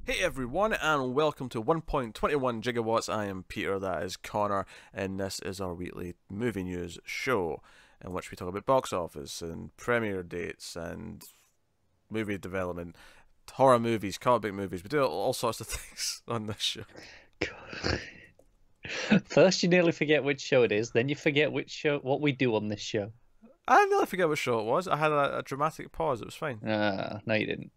Hey everyone, and welcome to 1.21 Gigawatts. I am Peter, that is Connor, and this is our weekly movie news show in which we talk about box office and premiere dates and movie development, horror movies, comic book movies. We do all sorts of things on this show. First, you nearly forget which show it is, then you forget what we do on this show. I nearly forget what show it was. I had a dramatic pause. It was fine. No, you didn't.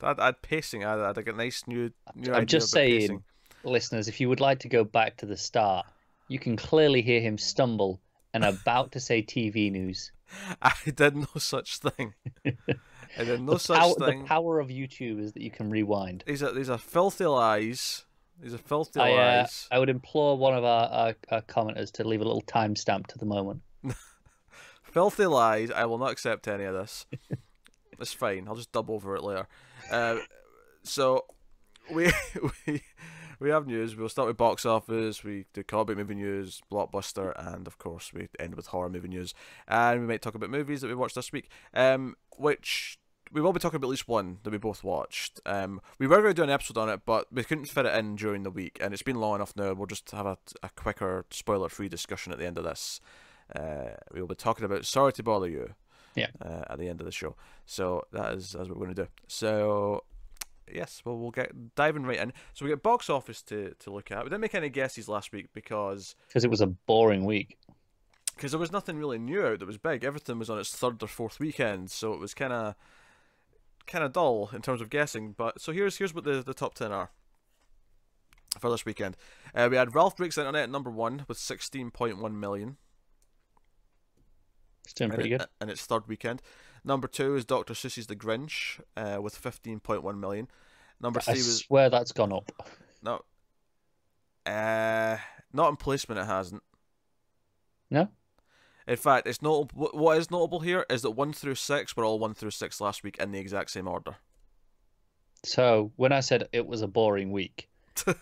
I had pacing. I had like a nice new I'm idea just about saying, pacing. listeners, if you would like to go back to the start, you can clearly hear him stumble and about to say TV news. I did no such thing. I did no such thing. The power of YouTube is that you can rewind. These are filthy lies. These are filthy lies. I would implore one of our commenters to leave a little timestamp to the moment. Filthy lies. I will not accept any of this. It's fine. I'll just dub over it later. So we we have news. We'll start with box office. We do comic movie news, Blockbuster, and of course we end with horror movie news. And we might talk about movies that we watched this week. Which we will be talking about at least one that we both watched. We were going to do an episode on it, but we couldn't fit it in during the week, and it's been long enough now. We'll just have a quicker, spoiler-free discussion at the end of this. We will be talking about Sorry to Bother You. Yeah. At the end of the show. So that is what we're going to do. So yes, well, we'll get diving right in. So we get box office to look at. We didn't make any guesses last week because it was a boring week. Because there was nothing really new out that was big. Everything was on its third or fourth weekend, so it was kind of dull in terms of guessing. But so here's what the top 10 are for this weekend. We had Ralph Breaks the Internet at number 1 with 16.1 million. It's doing pretty good. And its third weekend. Number 2 is Dr. Seuss's The Grinch with 15.1 million. Number 3 I was... swear that's gone up. No. Not in placement, it hasn't. No? In fact, it's notable. What is notable here is that 1 through 6 were all 1 through 6 last week in the exact same order. So when I said it was a boring week,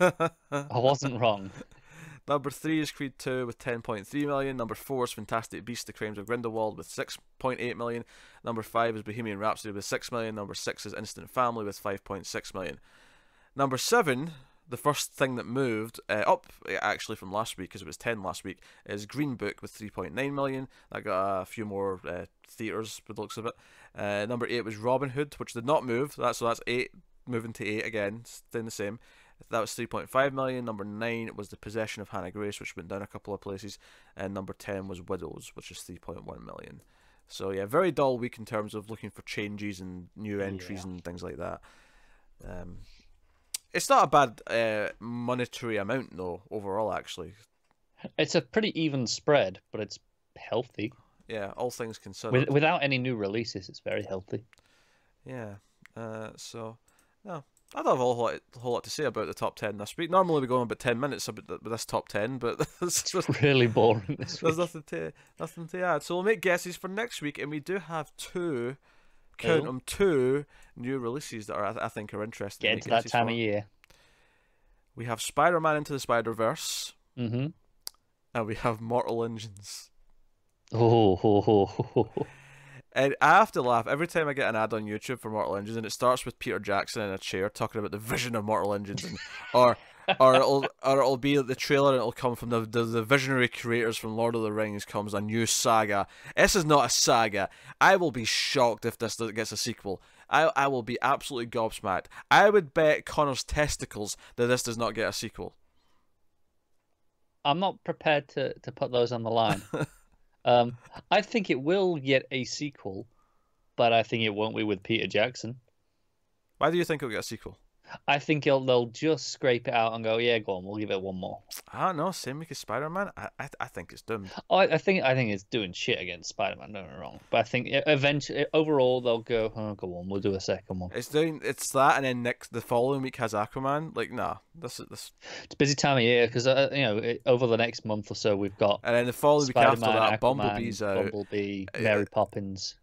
I wasn't wrong. Number 3 is Creed 2 with 10.3 million. Number 4 is Fantastic Beasts: The Crimes of Grindelwald with 6.8 million. Number 5 is Bohemian Rhapsody with 6 million. Number 6 is Instant Family with 5.6 million. Number 7, the first thing that moved up actually from last week, because it was 10 last week, is Green Book with 3.9 million. That got a few more theatres with the looks of it. Number 8 was Robin Hood, which did not move. So that's 8 moving to 8 again, staying the same. That was 3.5 million. Number 9 was The Possession of Hannah Grace, which went down a couple of places. And number 10 was Widows, which is 3.1 million. So yeah, very dull week in terms of looking for changes and new entries and things like that. It's not a bad monetary amount though, overall actually. It's a pretty even spread, but it's healthy. Yeah, all things considered. Without any new releases, it's very healthy. Yeah. So, no. I don't have a whole lot to say about the top 10 this week. Normally we go on about 10 minutes with this top 10, but it's really boring this week. There's nothing to add. So we'll make guesses for next week, and we do have two new releases that are I think are interesting. Get into that time of year. We have Spider-Man Into the Spider-Verse. Mm-hmm. And we have Mortal Engines. Oh. And I have to laugh every time I get an ad on YouTube for Mortal Engines, and it starts with Peter Jackson in a chair talking about the vision of Mortal Engines, and, or it'll be the trailer, and it'll come from the visionary creators from Lord of the Rings comes a new saga. This is not a saga. I will be shocked if this gets a sequel. I will be absolutely gobsmacked. I would bet Connor's testicles that this does not get a sequel. I'm not prepared to put those on the line. I think it will get a sequel, but I think it won't be with Peter Jackson. Why do you think it'll get a sequel? I think they'll just scrape it out and go, yeah, go on, we'll give it one more. I don't know, same week as Spider-Man. I think it's doomed. I think it's doing shit against Spider-Man, don't get me wrong. But I think eventually, overall, they'll go, oh, go on, we'll do a second one. It's that, and then the following week has Aquaman. Like, nah, this. It's a busy time of year because over the next month or so we've got. And then the following week after that, Aquaman, Bumblebee's out. Bumblebee, Mary Poppins.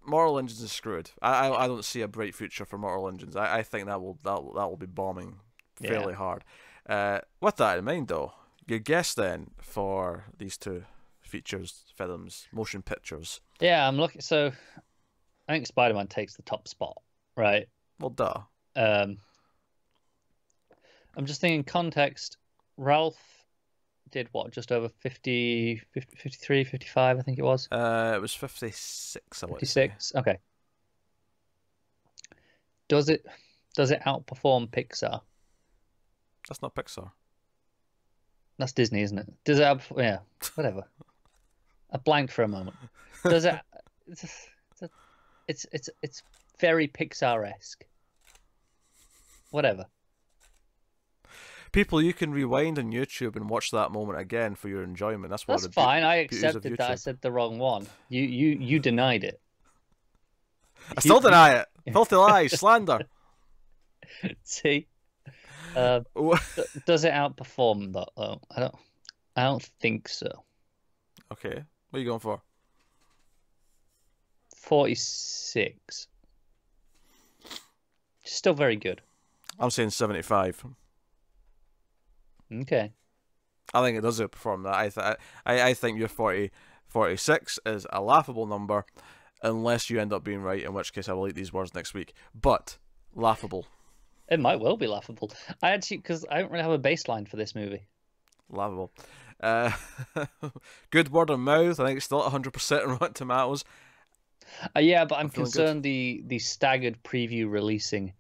Mortal Engines is screwed. I don't see a bright future for Mortal Engines. I think that will be bombing fairly hard. With that in mind, though, your guess then for these two features, films, motion pictures. Yeah, I'm looking. So, I think Spider-Man takes the top spot, right? Well, duh. I'm just thinking context. Ralph did what? Just over 50, 50 53, 55, I think it was. It was 56, I would say. 56. Okay. Does it outperform Pixar? That's not Pixar. That's Disney, isn't it? Does it outperform? Yeah, whatever. I blanked for a moment. Does it? It's very Pixar-esque. Whatever. People, you can rewind on YouTube and watch that moment again for your enjoyment. That's what. That's fine. I accepted that I said the wrong one. You denied it. I still deny it. Filthy lies, slander. See, does it outperform though? I don't think so. Okay, what are you going for? 46. Still very good. I'm saying 75. Okay. I think it does outperform that. I think your 46 is a laughable number, unless you end up being right, in which case I will eat these words next week. But laughable. It might well be laughable. Because I don't really have a baseline for this movie. Laughable. Good word of mouth. I think it's still at 100% on Rotten Tomatoes. Yeah, but I'm concerned the staggered preview releasing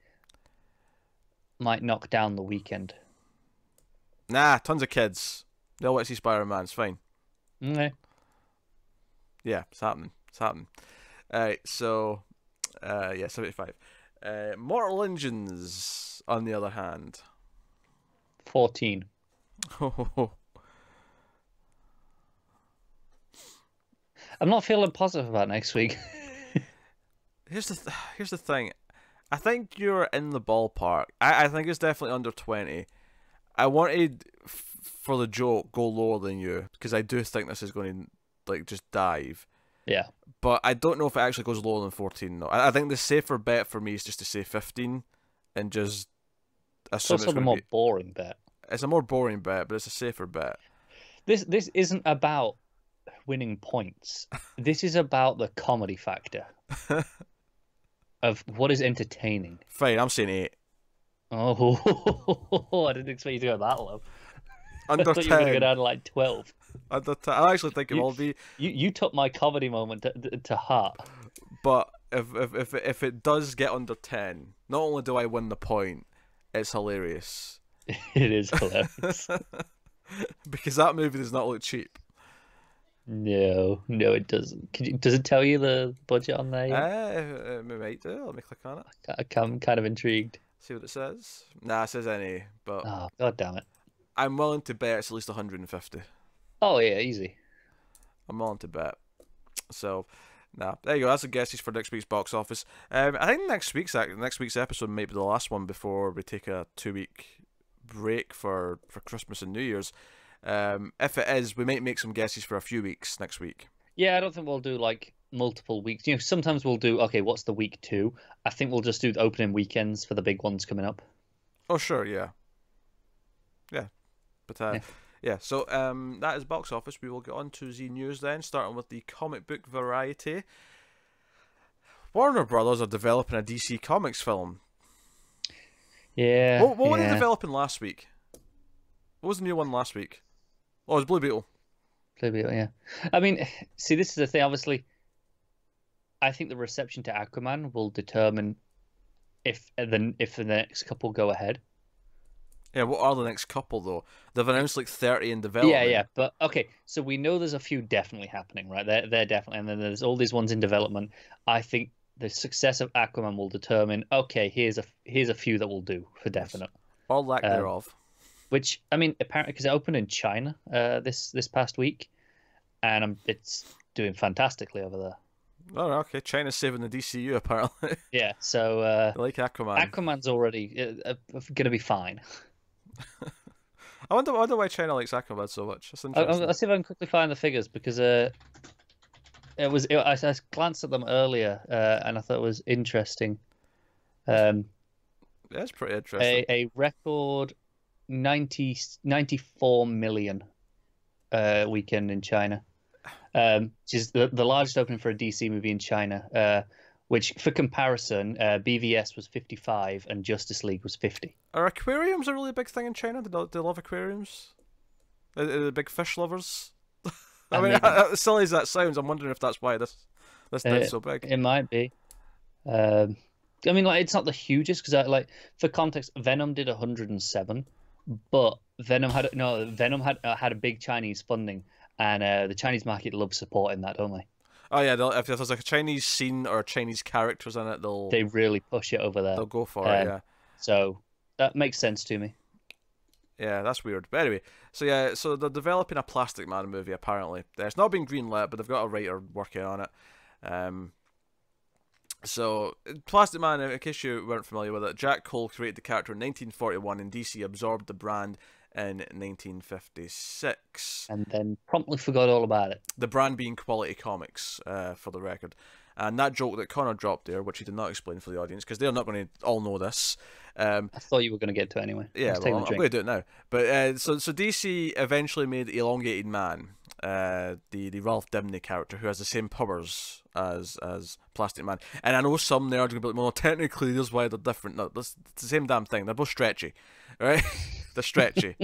might knock down the weekend. Nah, tons of kids. They'll want to see Spider-Man. It's fine. Okay. Yeah, it's happening. It's happening. Alright, so, yeah, 75. Mortal Engines, on the other hand. 14. I'm not feeling positive about next week. Here's the thing. I think you're in the ballpark. I think it's definitely under 20. I wanted, for the joke, go lower than you, because I do think this is going to, like, just dive. Yeah. But I don't know if it actually goes lower than 14, though. I think the safer bet for me is just to say 15, and just assume it's also the more boring bet. It's a more boring bet, but it's a safer bet. This isn't about winning points. This is about the comedy factor of what is entertaining. Fine, I'm saying 8. Oh, I didn't expect you to go that low. Under I thought 10. you were going to go down to like 12. Under 10. I actually think it will be. You took my comedy moment to heart. But if it does get under 10, not only do I win the point, it's hilarious. It is hilarious. Because that movie does not look cheap. No, it doesn't. Does it tell you the budget on there yet? It might do. Let me click on it. I'm kind of intrigued. See what it says. Nah, it says any, but Oh, god damn it. I'm willing to bet it's at least 150. Oh yeah, easy. I'm willing to bet. So, nah, there you go. That's the guesses for next week's box office. I think next week's episode might be the last one before we take a 2-week break for Christmas and New Year's. If it is, we might make some guesses for a few weeks next week. Yeah, I don't think we'll do like multiple weeks. You know, sometimes we'll do, okay, what's the week 2? I think we'll just do the opening weekends for the big ones coming up. Oh, sure, yeah. Yeah. But, yeah, so that is box office. We will get on to the news then, starting with the comic book variety. Warner Brothers are developing a DC Comics film. Yeah. What were they developing last week? What was the new one last week? Oh, it was Blue Beetle. Blue Beetle, yeah. I mean, see, this is the thing. Obviously, I think the reception to Aquaman will determine if the next couple go ahead. Yeah, what are the next couple, though? They've announced like 30 in development. Yeah, but okay, so we know there's a few definitely happening, right? They're definitely, and then there's all these ones in development. I think the success of Aquaman will determine, okay, here's a few that will do for definite. Or lack thereof. Which, I mean, apparently, because it opened in China this past week, and it's doing fantastically over there. Oh, okay. China's saving the DCU, apparently. Yeah, so... They like Aquaman. Aquaman's already going to be fine. I wonder why China likes Aquaman so much. That's interesting. I'll see if I can quickly find the figures, because I glanced at them earlier, and I thought it was interesting. Yeah, it's pretty interesting. A record 94 million weekend in China, which is the largest opening for a DC movie in China. which, for comparison, BVS was 55 and Justice League was 50. Are aquariums a really big thing in China? Do they love aquariums? Are they big fish lovers? I mean, as silly as that sounds, I'm wondering if that's why this did so big. It might be. I mean, like, it's not the hugest because, like, for context, Venom did 107, but Venom had a big Chinese funding, and the Chinese market loves supporting that, don't they? Oh yeah, if there's like a Chinese scene or Chinese characters in it, they really push it over there. They'll go for it, yeah. So that makes sense to me. Yeah, that's weird. But anyway, so they're developing a Plastic Man movie, apparently. It's not been greenlit, but they've got a writer working on it. So, Plastic Man, in case you weren't familiar with it, Jack Cole created the character in 1941, and DC absorbed the brand in 1956. And then promptly forgot all about it. The brand being Quality Comics, for the record. And that joke that Connor dropped there, which he did not explain for the audience, because they're not going to all know this. I thought you were going to get to it anyway. Yeah, well, I'm going to do it now. But so DC eventually made Elongated Man, the Ralph Dibny character, who has the same powers as Plastic Man. And I know some nerds are going to be like, well, technically, here's why they're different. No, it's the same damn thing. They're both stretchy, right? They're stretchy.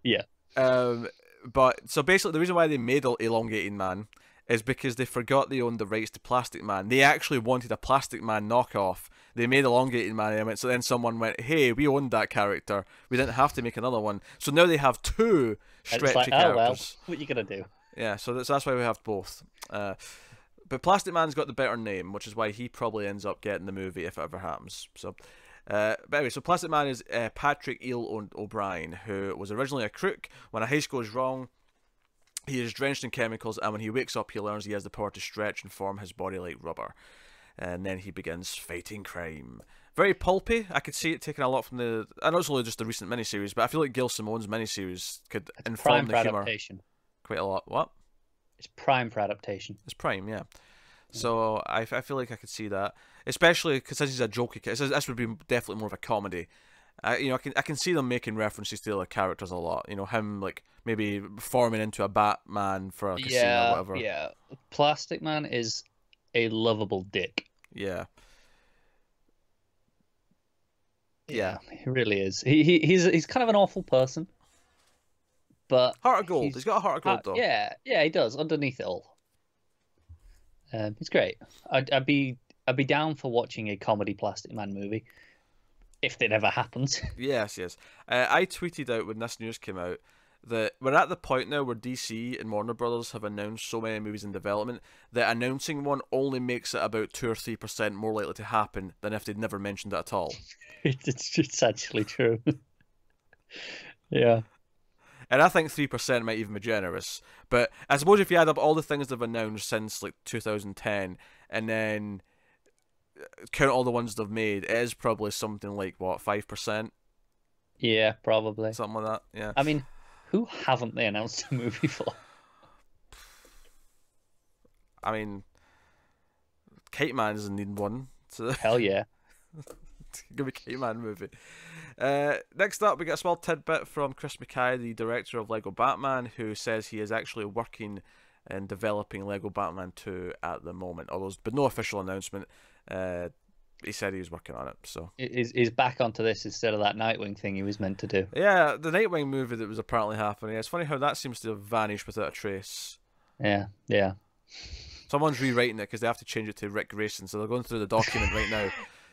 Yeah. But so basically, the reason why they made Elongated Man is because they forgot they owned the rights to Plastic Man. They actually wanted a Plastic Man knockoff. They made Elongated Man, so then someone went, hey, we owned that character. We didn't have to make another one. So now they have two stretchy characters. Oh, well, what are you going to do? Yeah, so that's why we have both. But Plastic Man's got the better name, which is why he probably ends up getting the movie if it ever happens. So, but anyway, so Plastic Man is Patrick Eel O'Brien, who was originally a crook. When a heist goes wrong, he is drenched in chemicals, and when he wakes up, he learns he has the power to stretch and form his body like rubber. And then he begins fighting crime. Very pulpy. I could see it taking a lot from the... I know it's only just the recent miniseries, but I feel like Gail Simone's miniseries could inform the humour quite a lot. What? It's prime for adaptation. It's prime, yeah. So I feel like I could see that, especially because this is a jokey. This would be definitely more of a comedy. I can see them making references to the other characters a lot. You know, him like maybe forming into a Batman for a casino or whatever. Yeah, Plastic Man is a lovable dick. Yeah. Yeah, he really is. He's kind of an awful person, but heart of gold. He's got a heart of gold, though. Yeah, he does. Underneath it all, he's great. I'd be down for watching a comedy Plastic Man movie if it ever happens. Yes. I tweeted out when this news came out that we're at the point now where DC and Warner Brothers have announced so many movies in development that announcing one only makes it about 2 or 3% more likely to happen than if they'd never mentioned it at all. It's actually true. Yeah. And I think 3% might even be generous. But I suppose if you add up all the things they've announced since like 2010 and then count all the ones they've made, it is probably something like, what, 5%? Yeah, probably. Something like that, yeah. I mean, who haven't they announced a movie for? I mean, Kite Man doesn't need one. So hell yeah. Give me a Kite Man movie. Next up, we get a small tidbit from Chris McKay, the director of Lego Batman, who says he is actually working and developing Lego Batman 2 at the moment. Although there's been no official announcement. He said he was working on it. So he's back onto this instead of that Nightwing thing he was meant to do. Yeah, the Nightwing movie that was apparently happening. It's funny how that seems to have vanished without a trace. Yeah. Someone's rewriting it because they have to change it to Rick Grayson, so they're going through the document right now,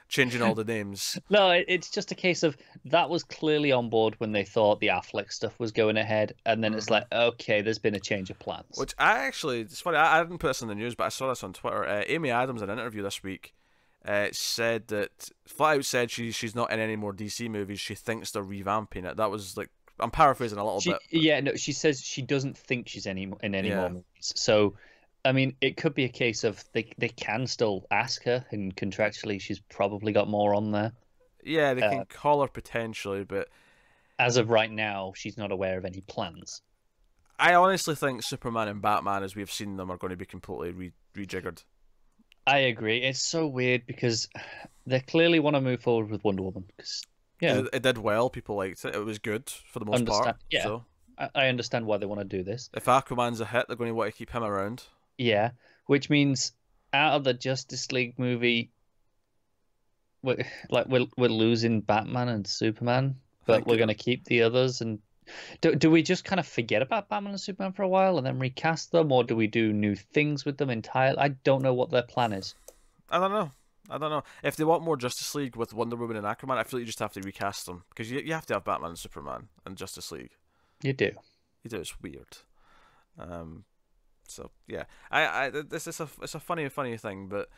changing all the names. No, it's just a case of that was clearly on board when they thought the Affleck stuff was going ahead, and then it's like, okay, there's been a change of plans. Which it's funny, I didn't put this in the news, but I saw this on Twitter. Amy Adams, in an interview this week, said that, flat out said she's not in any more DC movies, she thinks they're revamping it. That was like, I'm paraphrasing a little bit. Yeah, no, she says she doesn't think she's in any more movies. So, I mean, it could be a case of they can still ask her, and contractually she's probably got more on there. Yeah, they can call her potentially, but as of right now, she's not aware of any plans. I honestly think Superman and Batman, as we've seen them, are going to be completely rejiggered. I agree. It's so weird because they clearly want to move forward with Wonder Woman. Because it did well. People liked it. It was good for the most part. Yeah, so I understand why they want to do this. If Aquaman's a hit, they're going to want to keep him around. Yeah, which means out of the Justice League movie, we're losing Batman and Superman, I but think we're gonna keep the others. And do we just kind of forget about Batman and Superman for a while and then recast them, or do we do new things with them entirely? I don't know what their plan is. I don't know. I don't know. If they want more Justice League with Wonder Woman and Aquaman, I feel like you just have to recast them because you have to have Batman and Superman and Justice League. You do. You do. It's weird. So yeah, I this is it's a funny thing, but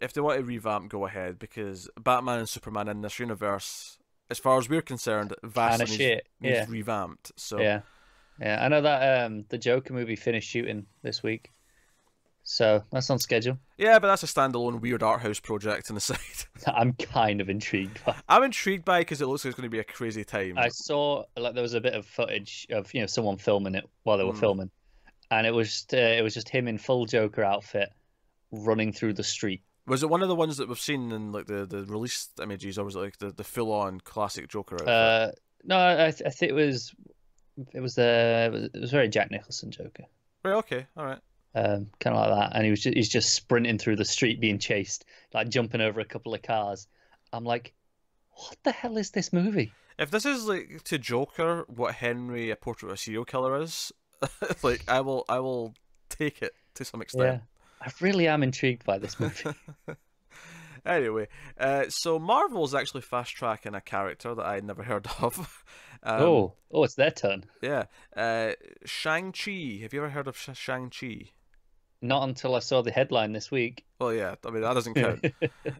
if they want to revamp, go ahead, because Batman and Superman in this universe, as far as we're concerned, vastly needs revamped. So yeah, I know that the Joker movie finished shooting this week, so that's on schedule. Yeah, but that's a standalone weird art house project on the side. I'm kind of intrigued by. I'm intrigued by it because it looks like it's going to be a crazy time. I saw like there was a bit of footage of someone filming it while they were filming, and it was just him in full Joker outfit running through the street. Was it one of the ones that we've seen in like the released images, or was it like the full on classic Joker outfit? No, I think it was very Jack Nicholson Joker. Right, okay, all right. Kind of like that, and he's just sprinting through the street being chased, like jumping over a couple of cars. I'm like, what the hell is this movie? If this is like to Joker what Henry, A Portrait of a Serial Killer is, like I will take it to some extent. Yeah. I really am intrigued by this movie. Anyway, so Marvel's actually fast tracking a character that I'd never heard of. It's their turn. Yeah, Shang-Chi. Have you ever heard of Shang-Chi? Not until I saw the headline this week. Well, yeah, I mean that doesn't count.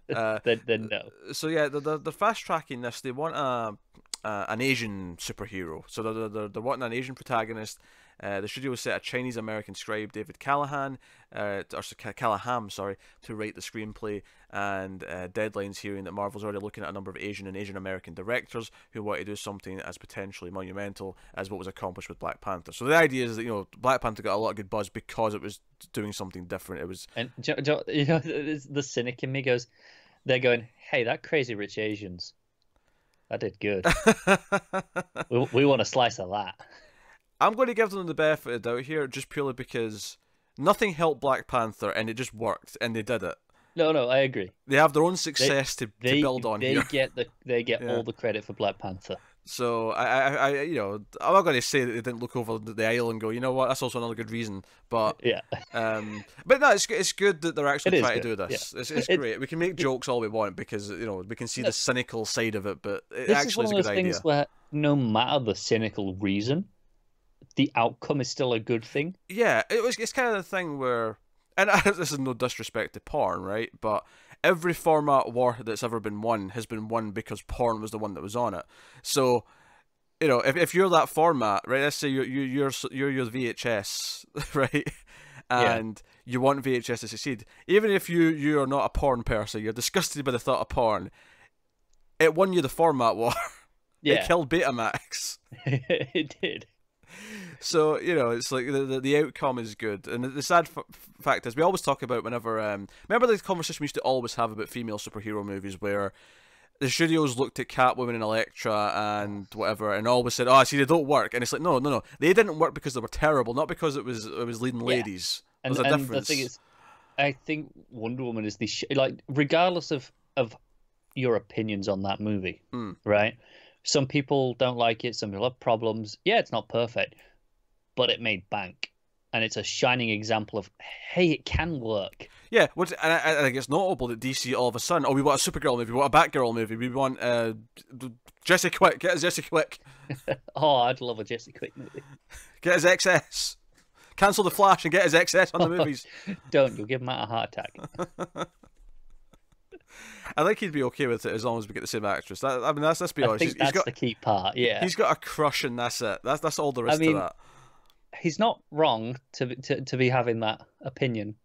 Then no. So yeah, they're fast tracking this. They want an Asian superhero. So they're wanting an Asian protagonist. The studio set a Chinese American scribe, David Callahan, Callahan, sorry, to write the screenplay. And Deadline's hearing that Marvel's already looking at a number of Asian and Asian American directors who want to do something as potentially monumental as what was accomplished with Black Panther. So the idea is that Black Panther got a lot of good buzz because it was doing something different. It was, and the cynic in me goes, they're going, hey, that Crazy Rich Asians, that did good. we want a slice of that. I'm going to give them the benefit of the doubt here, just purely because nothing helped Black Panther, and it just worked, and they did it. No, I agree. They have their own success to build on. They get all the credit for Black Panther. So I'm not going to say that they didn't look over the aisle and go, you know what, that's also another good reason. But yeah, but no, it's good that they're actually trying to do this. Yeah. It's great. We can make jokes all we want because we can see the cynical side of it, but it this actually is a good idea. This is one of those things where no matter the cynical reason, the outcome is still a good thing. Yeah, it's kind of the thing where, and this is no disrespect to porn, right? But every format war that's ever been won has been won because porn was the one that was on it. So, if you're that format, right? Let's say you're your VHS, right? And you want VHS to succeed, even if you are not a porn person, you're disgusted by the thought of porn. It won you the format war. Yeah, it killed Betamax. It did. So it's like the outcome is good, and the sad fact is we always talk about whenever remember the conversation we used to always have about female superhero movies where the studios looked at Catwoman and Elektra and whatever and always said, oh, see, they don't work, and it's like no, they didn't work because they were terrible, not because it was leading ladies. There's a difference. The thing is, I think Wonder Woman is the regardless of your opinions on that movie, right? Some people don't like it. Some people have problems. Yeah, it's not perfect, but it made bank, and it's a shining example of, hey, it can work. Yeah, and I think it's notable that DC all of a sudden, we want a Supergirl movie, we want a Batgirl movie, we want Jesse Quick, get us Jesse Quick. Oh, I'd love a Jesse Quick movie. Get us XS. Cancel the Flash and get us XS on the movies. Don't, you'll give Matt a heart attack. I think he'd be okay with it as long as we get the same actress. Let's be honest. I think that's the key part. Yeah, he's got a crush, and that's it. That's all there is to that. He's not wrong to be having that opinion.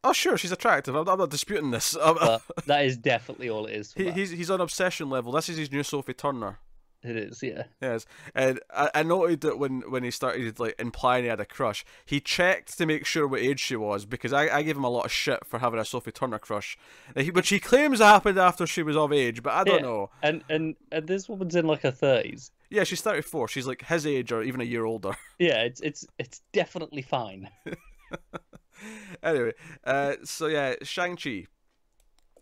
Oh, sure, she's attractive. I'm not disputing this. But that is definitely all it is. He's on obsession level. This is his new Sophie Turner. It is, yeah. Yes, and I noted that when he started implying he had a crush, he checked to make sure what age she was, because I gave him a lot of shit for having a Sophie Turner crush, which he claims happened after she was of age, but I don't know. And this woman's in like her 30s. Yeah, she's 34. She's like his age or even a year older. Yeah, it's definitely fine. Anyway, so yeah, Shang-Chi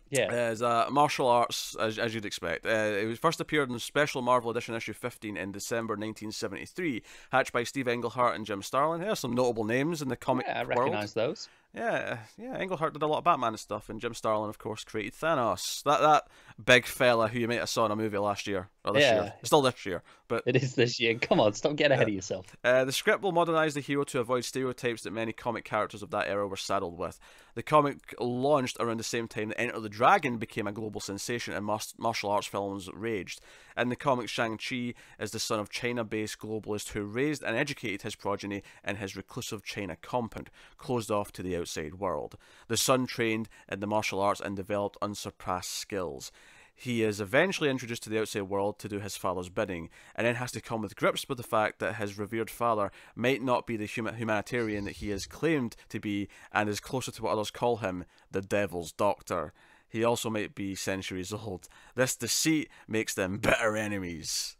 Yeah. is martial arts, as you'd expect. It was first appeared in the Special Marvel Edition issue 15 in December 1973, hatched by Steve Englehart and Jim Starlin. There's some notable names in the comic Yeah, I world. recognize those. Yeah, Englehart did a lot of Batman and stuff, and Jim Starlin, of course, created Thanos. That big fella who you might have saw in a movie last year, or this year. Still this year, but it is this year. Come on, stop getting ahead of yourself. The script will modernise the hero to avoid stereotypes that many comic characters of that era were saddled with. The comic launched around the same time that Enter the Dragon became a global sensation and martial arts films raged. In the comic, Shang-Chi is the son of China-based globalist who raised and educated his progeny in his reclusive China compound, closed off to the outside world. The son trained in the martial arts and developed unsurpassed skills. He is eventually introduced to the outside world to do his father's bidding, and then has to come with grips with the fact that his revered father might not be the humanitarian that he has claimed to be, and is closer to what others call him, the Devil's Doctor. He also might be centuries old. This deceit makes them bitter enemies.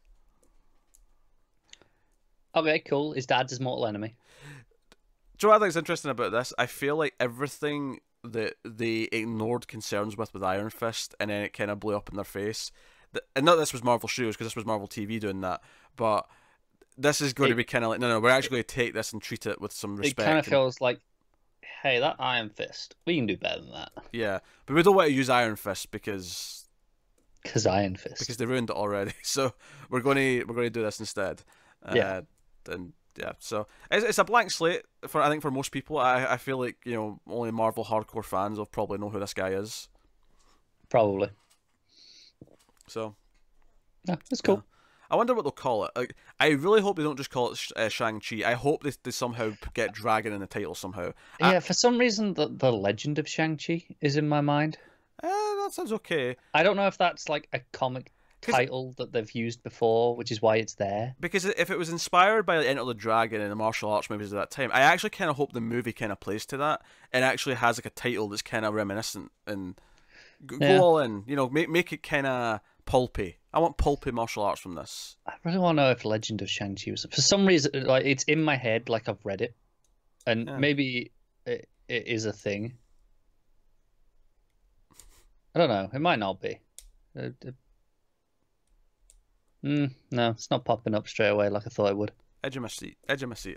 Okay, cool. His dad's his mortal enemy. Do you know what I think is interesting about this? I feel like everything that they ignored concerns with Iron Fist, and then it kind of blew up in their face. And not this was Marvel Studios, because this was Marvel TV doing that, but this is going to be kind of like, no, we're actually going to take this and treat it with some respect. It kind of feels like, hey, that Iron Fist, we can do better than that. Yeah, but we don't want to use Iron Fist because Iron Fist, because they ruined it already. So we're going to do this instead. And yeah, so it's a blank slate for, I think, for most people. I feel like, you know, only Marvel hardcore fans will probably know who this guy is. Probably. So yeah, that's cool. Yeah. I wonder what they'll call it. Like, I really hope they don't just call it Shang-Chi. I hope they somehow get Dragon in the title somehow. Yeah, for some reason the Legend of Shang-Chi is in my mind. That sounds okay. I don't know if that's like a comic title that they've used before, which is why it's there. Because if it was inspired by Enter the Dragon and the martial arts movies at that time, I actually kind of hope the movie kind of plays to that and actually has like a title that's kind of reminiscent and go all in. You know, make it kind of pulpy. I want pulpy martial arts from this. I really want to know if Legend of Shang-Chi was, for some reason, like, it's in my head, like I've read it, and maybe it is a thing. I don't know. It might not be. No, it's not popping up straight away like I thought it would. Edge of my seat.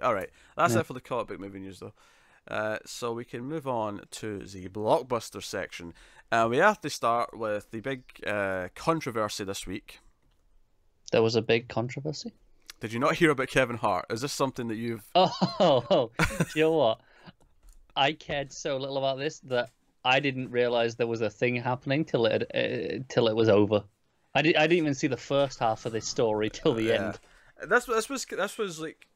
All right, that's it for the comic book movie news, though. So we can move on to the Blockbuster section. We have to start with the big controversy this week. There was a big controversy? Did you not hear about Kevin Hart? Is this something that you've... Oh, do you know what? I cared so little about this that I didn't realize there was a thing happening till it was over. I didn't even see the first half of this story till the end. This was like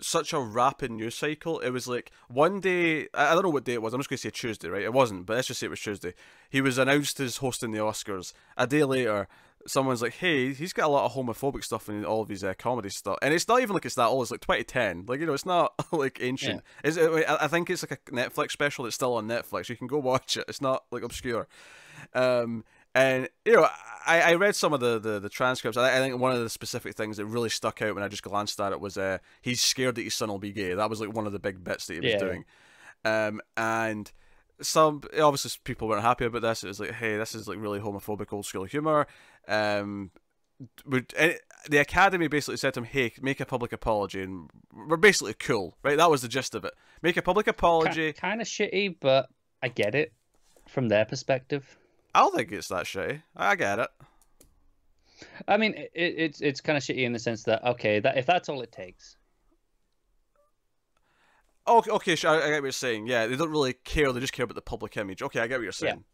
such a rapid news cycle. It was like one day, I don't know what day it was, I'm just going to say Tuesday, right? It wasn't, but let's just say it was Tuesday. He was announced as hosting the Oscars. A day later, someone's like, hey, he's got a lot of homophobic stuff in all of his comedy stuff. And it's not even like it's that old, it's like 2010. Like, you know, it's not like ancient. I think it's like a Netflix special that's still on Netflix. You can go watch it. It's not like obscure. And, you know, I read some of the transcripts. I think one of the specific things that really stuck out when I just glanced at it was he's scared that his son will be gay. That was like one of the big bits that he was doing. And some, obviously people weren't happy about this. It was like, hey, this is like really homophobic old school humor. The Academy basically said to him, hey, make a public apology, and we're basically cool, right? That was the gist of it. Make a public apology. Kind of shitty, but I get it from their perspective. I don't think it's that shitty. I get it. I mean, it's kind of shitty in the sense that, okay, that if that's all it takes. Okay, sure, I get what you're saying. Yeah, they don't really care. They just care about the public image. Okay, I get what you're saying.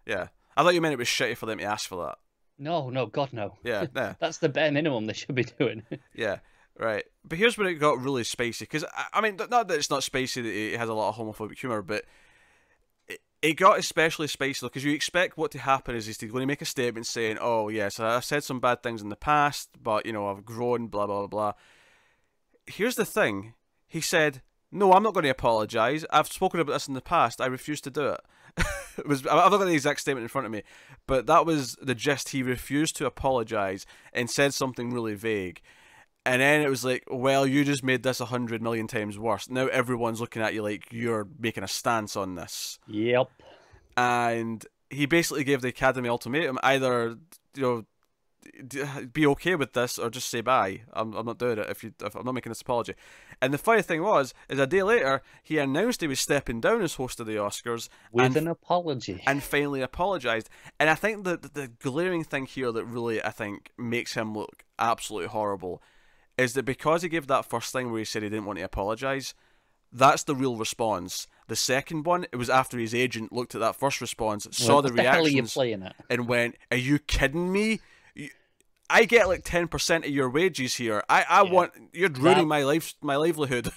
Yeah. I thought you meant it was shitty for them to ask for that. No, God, no. Yeah. That's the bare minimum they should be doing. Yeah, right. But here's where it got really spicy. Because, I mean, not that it's not spicy, that it has a lot of homophobic humour, but it got especially spicy because you expect what to happen is he's going to make a statement saying, oh, yes, I've said some bad things in the past, but, you know, I've grown, blah, blah, blah, blah. Here's the thing. He said, no, I'm not going to apologise. I've spoken about this in the past. I refuse to do it. I've not got the exact statement in front of me, but that was the gist. He refused to apologise and said something really vague. And then it was like, well, you just made this 100 million times worse. Now everyone's looking at you like you're making a stance on this. Yep. And he basically gave the Academy ultimatum: either, be okay with this or just say bye. I'm not doing it if I'm not making this apology. And the funny thing is a day later he announced he was stepping down as host of the Oscars with an apology, and finally apologized. And I think the glaring thing here that really I think makes him look absolutely horrible is that because he gave that first thing where he said he didn't want to apologize, that's the real response. The second one, it was after his agent looked at that first response, saw the reactions, and went, "Are you kidding me? I get like 10% of your wages here. I want, you're ruining my livelihood."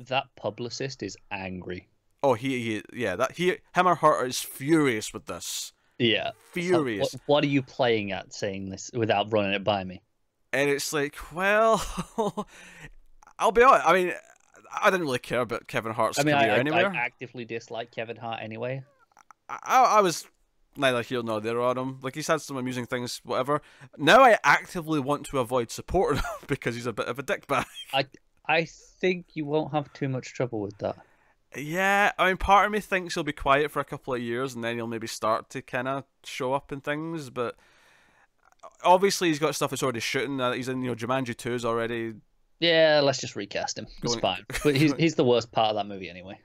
That publicist is angry. Oh, him or Hart is furious with this. Yeah, furious. So what are you playing at saying this without running it by me? And it's like, well, I'll be honest. I mean, I didn't really care about Kevin Hart's career anyway. I actively dislike Kevin Hart anyway. I was neither here nor there on him. Like, he's had some amusing things, whatever. Now I actively want to avoid supporting him because he's a bit of a dickbag. I think you won't have too much trouble with that. Yeah, I mean, part of me thinks he'll be quiet for a couple of years and then he'll maybe start to kind of show up in things, but obviously he's got stuff that's already shooting. He's in, Jumanji 2's already. Yeah, let's just recast him. It's fine. But he's the worst part of that movie anyway.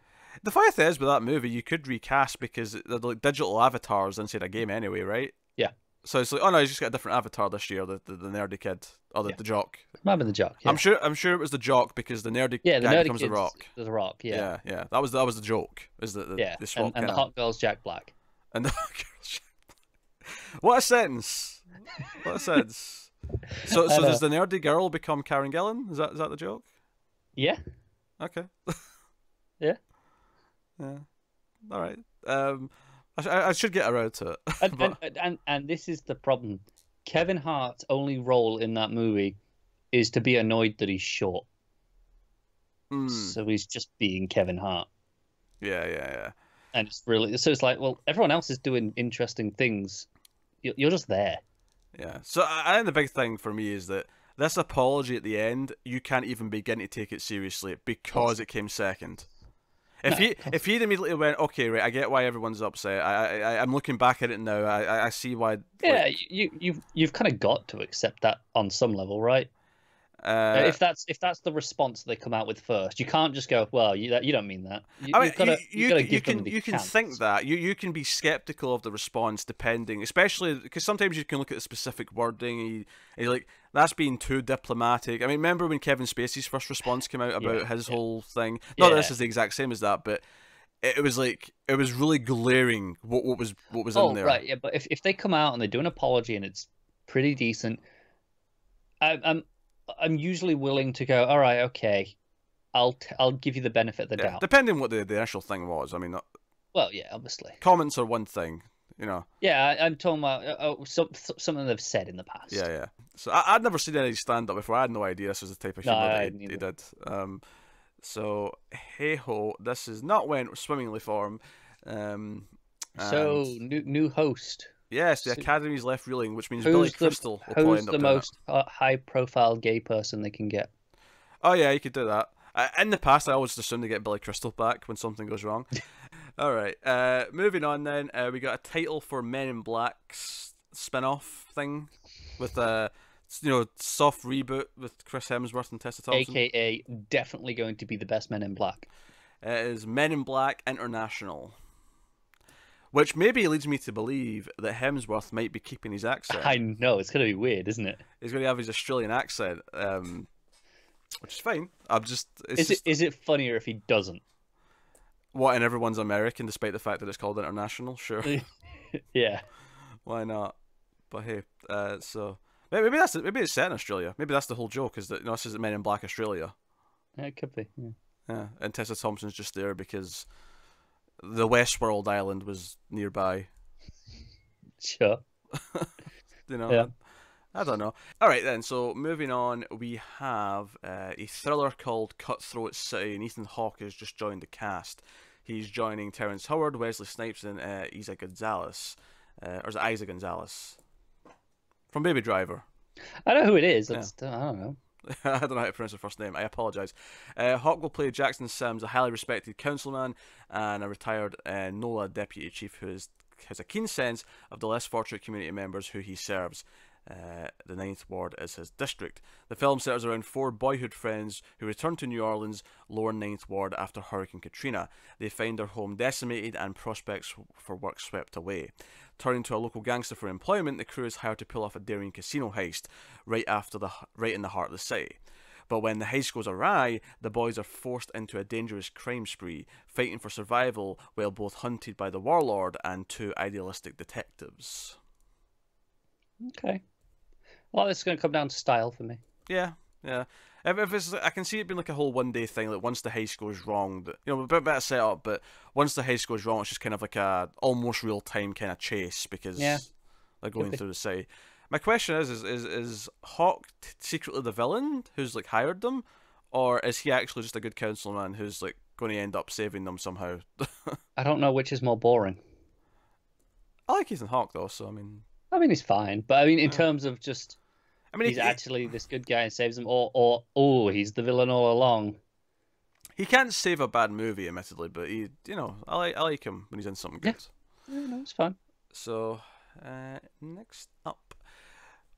The funny thing is, with that movie, you could recast because they're like digital avatars inside a game anyway, right? Yeah. So it's like, oh no, he's just got a different avatar this year, the nerdy kid, or the jock. Might be the jock. Yeah. I'm sure it was the jock because the nerdy guy becomes the Rock. The Rock, yeah. Yeah. That was the joke. Is the swap and the hot girl's Jack Black. And the hot girl's Jack Black. What a sentence! What a sentence! So does the nerdy girl become Karen Gillan? Is that the joke? Yeah. Okay. Yeah. Yeah. All right. I should get around to it. And this is the problem. Kevin Hart's only role in that movie is to be annoyed that he's short. So he's just being Kevin Hart. Yeah. And it's really, so it's like, well, everyone else is doing interesting things. You're just there. Yeah. So I think the big thing for me is that this apology at the end, you can't even begin to take it seriously because it came second. If he'd immediately went, okay, right, I get why everyone's upset. I'm looking back at it now. I see why. Yeah, you've kind of got to accept that on some level, right? If that's the response they come out with first, you can't just go, well, you don't mean that. You can think that you can be skeptical of the response depending, especially because sometimes you can look at the specific wording and you're like, that's being too diplomatic. I mean, remember when Kevin Spacey's first response came out about his whole thing? Not that this is the exact same as that, but it was like, it was really glaring what was in there. Right, yeah, but if they come out and they do an apology and it's pretty decent, I'm usually willing to go, all right, okay, I'll give you the benefit of the doubt. Depending on what the initial thing was. I mean, well, yeah, obviously. Comments are one thing, Yeah, I'm talking about something they've said in the past. Yeah. So I'd never seen any stand-up before. I had no idea this was the type of humor that he did. So, hey-ho, this has not went swimmingly for him. So, new host. Yes, the Academy's left reeling, which means Billy Crystal will probably end up doing it. Who's the most high-profile gay person they can get? Oh, yeah, you could do that. In the past, I always assumed to get Billy Crystal back when something goes wrong. All right, moving on then. We got a title for Men in Black's spin-off thing with a soft reboot with Chris Hemsworth and Tessa Thompson. AKA definitely going to be the best Men in Black. It is Men in Black International. Which maybe leads me to believe that Hemsworth might be keeping his accent. I know, it's going to be weird, isn't it? He's going to have his Australian accent, which is fine. Is it funnier if he doesn't? What, and everyone's American despite the fact that it's called international? Sure. Yeah. Why not? But hey, so maybe it's set in Australia. Maybe that's the whole joke, is that this is Men in Black Australia. Yeah, it could be. Yeah, and Tessa Thompson's just there because the Westworld island was nearby. Sure. Yeah. I don't know. All right then. So moving on, we have a thriller called Cutthroat City, and Ethan Hawke has just joined the cast. He's joining Terrence Howard, Wesley Snipes, and Isa Gonzalez, or is it Isa Gonzalez from Baby Driver? I know who it is. I don't know. I don't know how to pronounce her first name. I apologise. Hawk will play Jackson Sims, a highly respected councilman and a retired NOLA deputy chief who has a keen sense of the less fortunate community members who he serves. The Ninth Ward is his district. The film centers around four boyhood friends who return to New Orleans' lower Ninth Ward after Hurricane Katrina. They find their home decimated and prospects for work swept away. Turning to a local gangster for employment, the crew is hired to pull off a daring casino heist right in the heart of the city. But when the heist goes awry, the boys are forced into a dangerous crime spree, fighting for survival while both hunted by the warlord and two idealistic detectives. Okay. Well, it's going to come down to style for me. Yeah. If it's, I can see it being like a whole one-day thing. Like once the heist goes wrong, a bit better setup. But once the heist goes wrong, it's just kind of like a almost real-time kind of chase because they're going through the city. My question is Hawk secretly the villain who's like hired them, or is he actually just a good councilman who's like going to end up saving them somehow? I don't know which is more boring. I like Ethan Hawke though, so I mean, he's fine, but I mean, in terms of just. He's actually this good guy and saves them, or he's the villain all along. He can't save a bad movie, admittedly, but I like him when he's in something good. Yeah, no, it's fine. So, next up,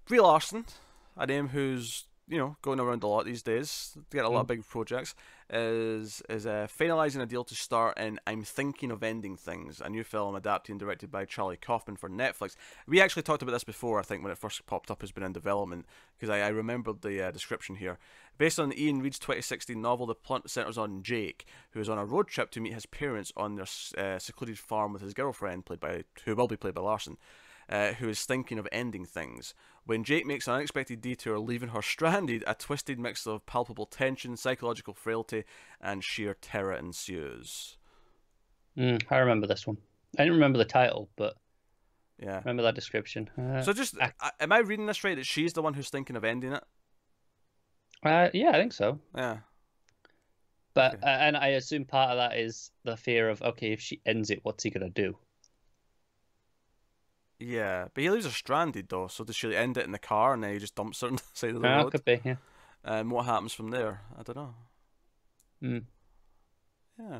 Brie Larson, a name who's going around a lot these days, get a lot of big projects, is finalising a deal to star in I'm Thinking of Ending Things, a new film adapted and directed by Charlie Kaufman for Netflix. We actually talked about this before, I think, when it first popped up, has been in development, because I remembered the description here. Based on Ian Reid's 2016 novel, the plot centres on Jake, who is on a road trip to meet his parents on their secluded farm with his girlfriend, who will be played by Larson. Who is thinking of ending things. When Jake makes an unexpected detour, leaving her stranded, a twisted mix of palpable tension, psychological frailty, and sheer terror ensues. I remember this one. I didn't remember the title, but yeah, I remember that description. So just, am I reading this right, that she's the one who's thinking of ending it? Yeah, I think so. Yeah. But okay. And I assume part of that is the fear of, okay, if she ends it, what's he going to do? Yeah, but he leaves her stranded though, so does she end it in the car and then he just dumps her on the side of the road? Could be, yeah. And what happens from there? I don't know. Yeah.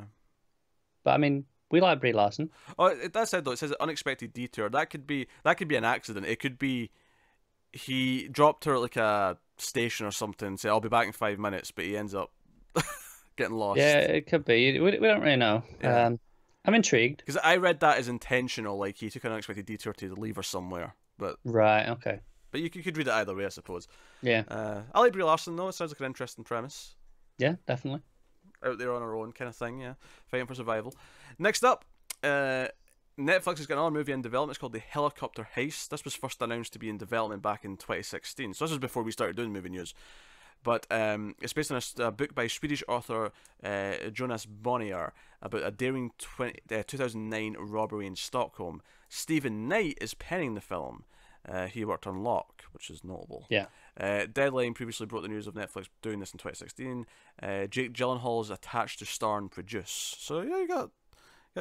But I mean, we like Brie Larson. Oh, that said though, it says unexpected detour. That could be an accident. It could be he dropped her at like a station or something, say I'll be back in 5 minutes, but he ends up getting lost. Yeah, it could be. We don't really know. Yeah. I'm intrigued. Because I read that as intentional, like he took an unexpected detour to leave her somewhere. But right, okay. But you could read it either way, I suppose. Yeah. I like Brie Larson, though. It sounds like an interesting premise. Yeah, definitely. Out there on her own kind of thing, yeah. Fighting for survival. Next up, Netflix has got another movie in development. It's called The Helicopter Heist. This was first announced to be in development back in 2016. So this was before we started doing movie news. But it's based on a book by Swedish author Jonas Bonnier about a daring 2009 robbery in Stockholm. Stephen Knight is penning the film. He worked on Locke, which is notable. Yeah. Deadline previously broke the news of Netflix doing this in 2016. Jake Gyllenhaal is attached to star and produce. So yeah, you got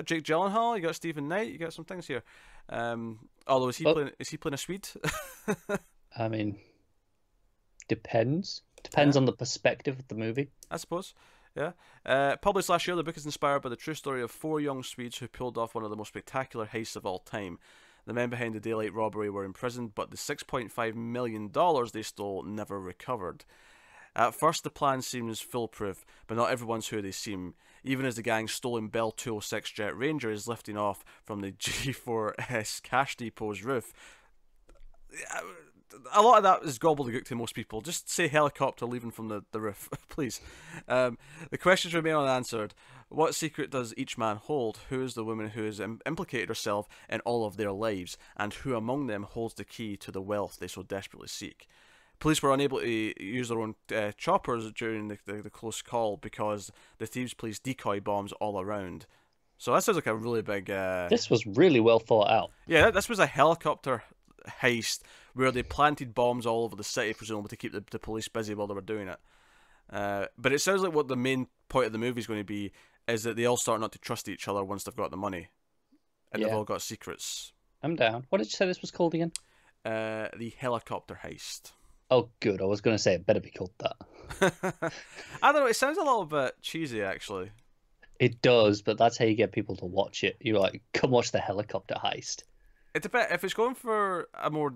Jake Gyllenhaal, you got Stephen Knight, you got some things here. Although is he playing a Swede? I mean, depends. Depends on the perspective of the movie, I suppose. Yeah. Published last year, the book is inspired by the true story of four young Swedes who pulled off one of the most spectacular heists of all time. The men behind the daylight robbery were imprisoned, but the $6.5 million they stole never recovered. At first, the plan seems foolproof, but not everyone's who they seem. Even as the gang's stolen Bell 206 Jet Ranger is lifting off from the G4S cash depot's roof, a lot of that is gobbledygook to most people. Just say helicopter leaving from the roof, please. The questions remain unanswered. What secret does each man hold? Who is the woman who has implicated herself in all of their lives? And who among them holds the key to the wealth they so desperately seek? Police were unable to use their own choppers during the close call because the thieves placed decoy bombs all around. So that sounds like a really big... This was really well thought out. Yeah, this was a helicopter heist where they planted bombs all over the city, presumably to keep the police busy while they were doing it. But it sounds like what the main point of the movie is going to be is that they all start not to trust each other once they've got the money. And they've all got secrets. I'm down. What did you say this was called again? The Helicopter Heist. Oh, good. I was going to say it better be called that. I don't know. It sounds a little bit cheesy, actually. It does, but that's how you get people to watch it. You're like, come watch the helicopter heist. It's a bit. If it's going for a more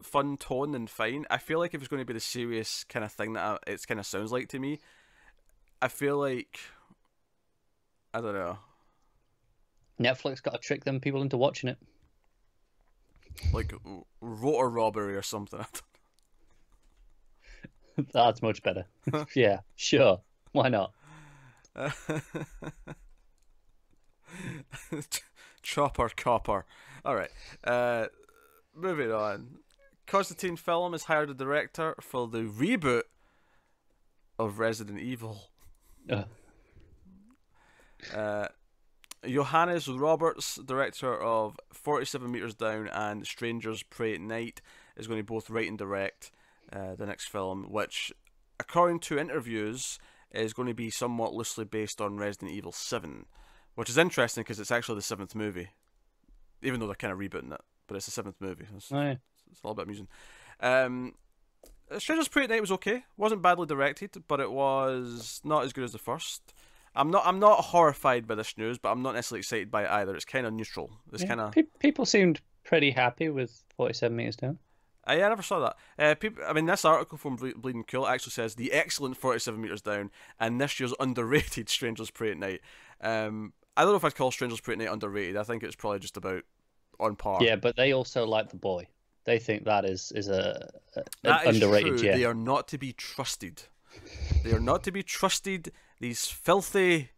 fun tone, then fine. I feel like if it's going to be the serious kind of thing that it kind of sounds like to me, I feel like I don't know, Netflix got to trick them people into watching it. like rotor robbery or something. That's much better. Yeah, sure. Why not? Chopper copper. All right. Moving on. Constantine Film has hired a director for the reboot of Resident Evil. Uh, Johannes Roberts, director of 47 Meters Down and Strangers Pray at Night, is going to both write and direct the next film, which, according to interviews, is going to be somewhat loosely based on Resident Evil 7, which is interesting because it's actually the seventh movie, even though they're kind of rebooting it, but it's the seventh movie. It's a little bit amusing. Strangers Pray at Night was okay. Wasn't badly directed, but it was not as good as the first. I'm not horrified by this news, but I'm not necessarily excited by it either. It's kind of neutral. It's kind of people seemed pretty happy with 47 Meters Down. yeah, I never saw that. This article from Bleeding Cool actually says the excellent 47 Meters Down and this year's underrated Strangers Pray at Night. I don't know if I'd call Strangers Pray at Night underrated. I think it's probably just about on par. Yeah, but they also like The Boy. They think that is that is underrated. True. Yeah, they are not to be trusted. They are not to be trusted. These filthy,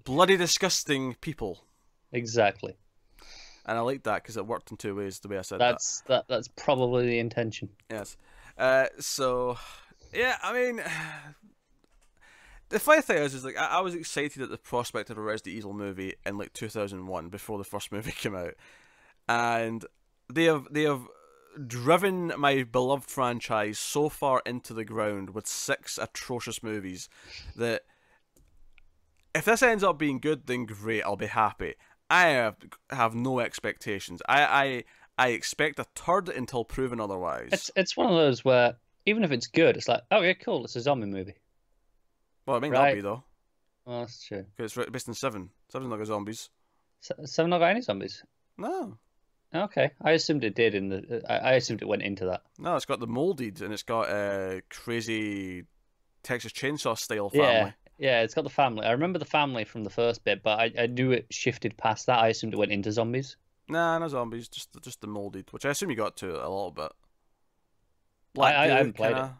bloody, disgusting people. Exactly. And I like that because it worked in two ways. The way I said that's probably the intention. Yes. So, yeah. I mean, the funny thing is like I was excited at the prospect of a Resident Evil movie in like 2001 before the first movie came out, and they have driven my beloved franchise so far into the ground with 6 atrocious movies that if this ends up being good, then great, I'll be happy. I have no expectations. I expect a turd until proven otherwise. It's one of those where even if it's good, it's like, okay, cool, it's a zombie movie. Well, it might not be though. Well, that's true. Because it's based in 7. 7's not got zombies. 7 not got any zombies. No. Okay, I assumed it did. I assumed it went into that. No, it's got the molded and it's got a crazy Texas Chainsaw style family. Yeah, it's got the family. I remember the family from the first bit, but I knew it shifted past that. I assumed it went into zombies. Nah, no zombies, just the molded, which I assume you got to a little bit. I haven't played it.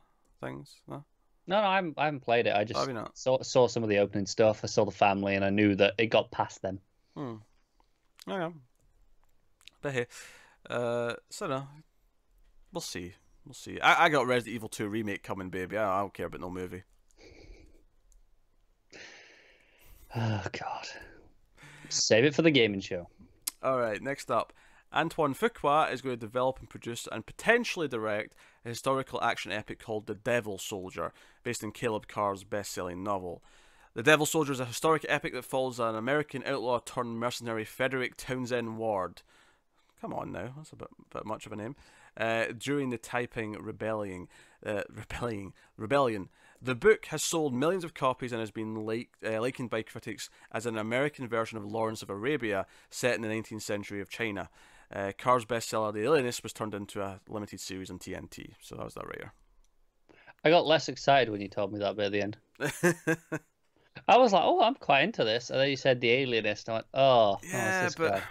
Things, no. No, I haven't played it. I just not. saw some of the opening stuff. I saw the family, and I knew that it got past them. Okay. But hey, so no, we'll see. I got Resident Evil 2 remake coming, baby. I don't care about no movie. Oh God, save it for the gaming show. All right, next up, Antoine Fuqua is going to develop and produce and potentially direct a historical action epic called The Devil Soldier, based on Caleb Carr's best-selling novel. The Devil Soldier is a historic epic that follows an American outlaw turned mercenary, Frederick Townsend Ward. Come on now, that's a bit much of a name. During the Taiping Rebellion. The book has sold millions of copies and has been likened by critics as an American version of Lawrence of Arabia set in the 19th century of China. Carr's bestseller, The Alienist, was turned into a limited series on TNT, so that was that writer. I got less excited when you told me that bit at the end. I was like, oh, I'm quite into this. And then you said The Alienist, and I went, yeah, this but guy?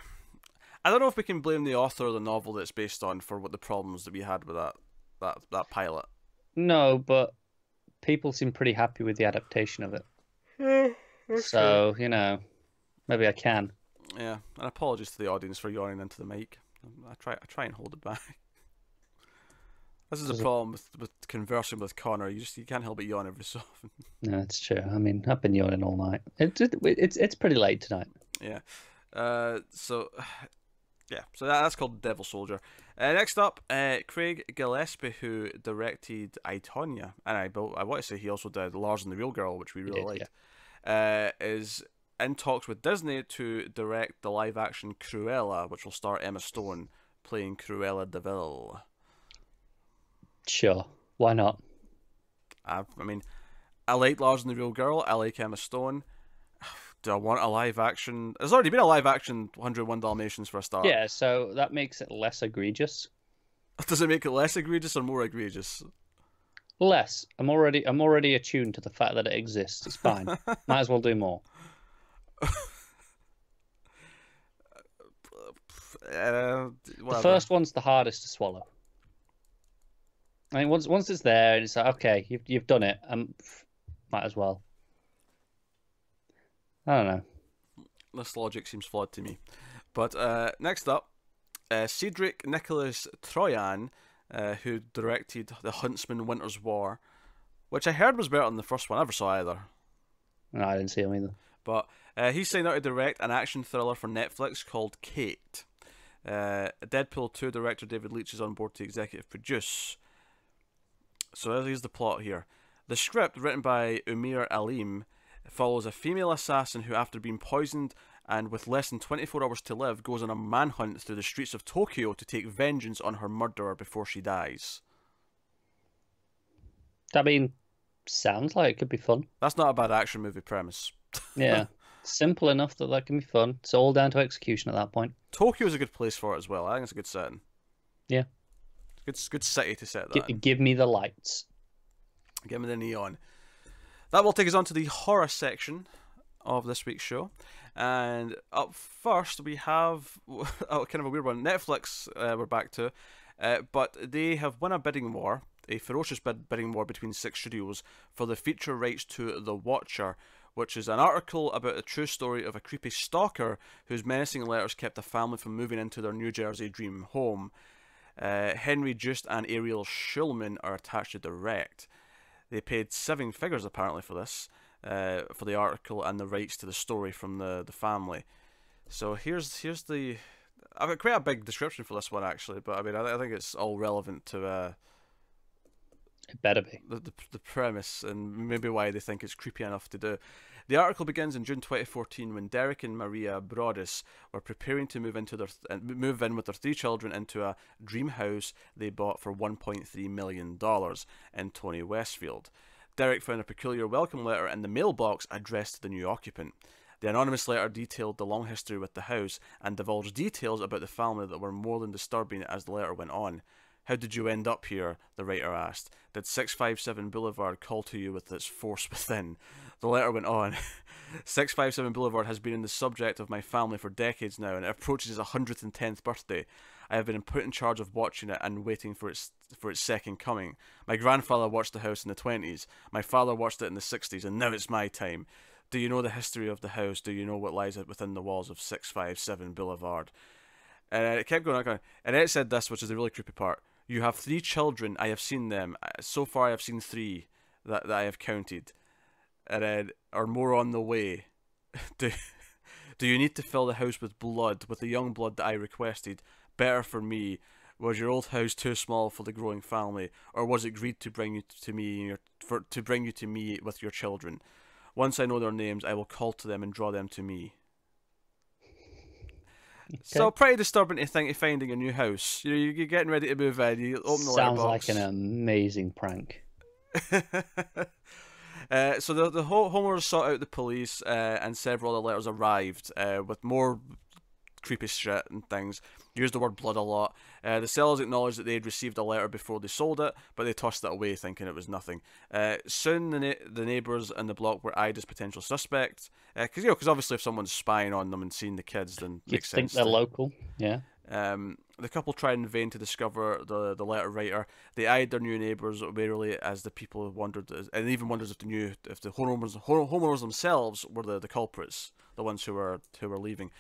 I don't know if we can blame the author of the novel that it's based on for what the problems that we had with that pilot. No, but people seem pretty happy with the adaptation of it. Yeah, so, maybe I can. Yeah, and apologies to the audience for yawning into the mic. I try and hold it back. This is a problem with conversing with Connor. You can't help but yawn every so often. No, it's true. I mean, I've been yawning all night. It's pretty late tonight. Yeah. So that's called Devil Soldier. Next up, Craig Gillespie, who directed I, Tonya, and I want to say he also did Lars and the Real Girl, which we really liked, is in talks with Disney to direct the live-action Cruella, which will star Emma Stone playing Cruella de Vil. Sure. Why not? I mean, I like Lars and the Real Girl. I like Emma Stone. Do I want a live action? There's already been a live action 101 Dalmatians for a start. Yeah, so that makes it less egregious. Does it make it less egregious or more egregious? Less. I'm already attuned to the fact that it exists. It's fine. Might as well do more. Uh, The first one's the hardest to swallow. I mean, once it's there, and it's like, okay, you've done it. Might as well. I don't know. This logic seems flawed to me. But next up, Cedric Nicholas Troyan, who directed The Huntsman Winter's War, which I heard was better than the first one. I never saw either. No, I didn't see him either. But he signed out to direct an action thriller for Netflix called Kate. Deadpool 2 director David Leitch is on board to executive produce. So here's the plot here. The script, written by Umir Alim, follows a female assassin who, after being poisoned and with less than 24 hours to live, goes on a manhunt through the streets of Tokyo to take vengeance on her murderer before she dies. I mean, sounds like it could be fun. That's not a bad action movie premise. Yeah. Simple enough that can be fun. It's all down to execution at that point. Tokyo's a good place for it as well. I think it's a good setting. Yeah. Good city to set that in. Give me the lights. Give me the neon. That will take us on to the horror section of this week's show. And up first, we have kind of a weird one. Netflix, we're back to. But they have won a bidding war, a ferocious bidding war between 6 studios for the feature rights to The Watcher, which is an article about the true story of a creepy stalker whose menacing letters kept a family from moving into their New Jersey dream home. Henry Just and Ariel Schulman are attached to direct. They paid 7 figures apparently for this, for the article and the rights to the story from the family. So here's the. I've got quite a big description for this one actually, but I mean I think it's all relevant to. It better be. The premise and maybe why they think it's creepy enough to do. The article begins in June 2014 when Derek and Maria Brodus were preparing to move in with their 3 children into a dream house they bought for $1.3 million in Tony Westfield. Derek found a peculiar welcome letter in the mailbox addressed to the new occupant. The anonymous letter detailed the long history with the house and divulged details about the family that were more than disturbing as the letter went on. How did you end up here? The writer asked. Did 657 Boulevard call to you with its force within? The letter went on. 657 Boulevard has been in the subject of my family for decades now, and it approaches its 110th birthday. I have been put in charge of watching it and waiting for its second coming. My grandfather watched the house in the 20s. My father watched it in the 60s, and now it's my time. Do you know the history of the house? Do you know what lies within the walls of 657 Boulevard? And it kept going. And it said this, which is the really creepy part. You have 3 children. I have seen them. So far, I have seen 3 that I have counted, and are more on the way. Do you need to fill the house with blood, with the young blood that I requested? Better for me. Was your old house too small for the growing family, or was it greed to bring you to me with your children? Once I know their names, I will call to them and draw them to me. Okay. So pretty disturbing to finding a new house. You're getting ready to move in. You open the letterbox. Sounds like an amazing prank. So the homeowners sought out the police, and several other letters arrived with more creepy shit and things. Used the word blood a lot. The sellers acknowledged that they had received a letter before they sold it, but they tossed it away thinking it was nothing. Soon the neighbours in the block were eyed as potential suspects, because obviously if someone's spying on them and seeing the kids, then you makes think sense. They're local, yeah. The couple tried in vain to discover the letter writer. They eyed their new neighbours warily as the people wondered, and even wonders if the homeowners themselves were the culprits, the ones who were leaving.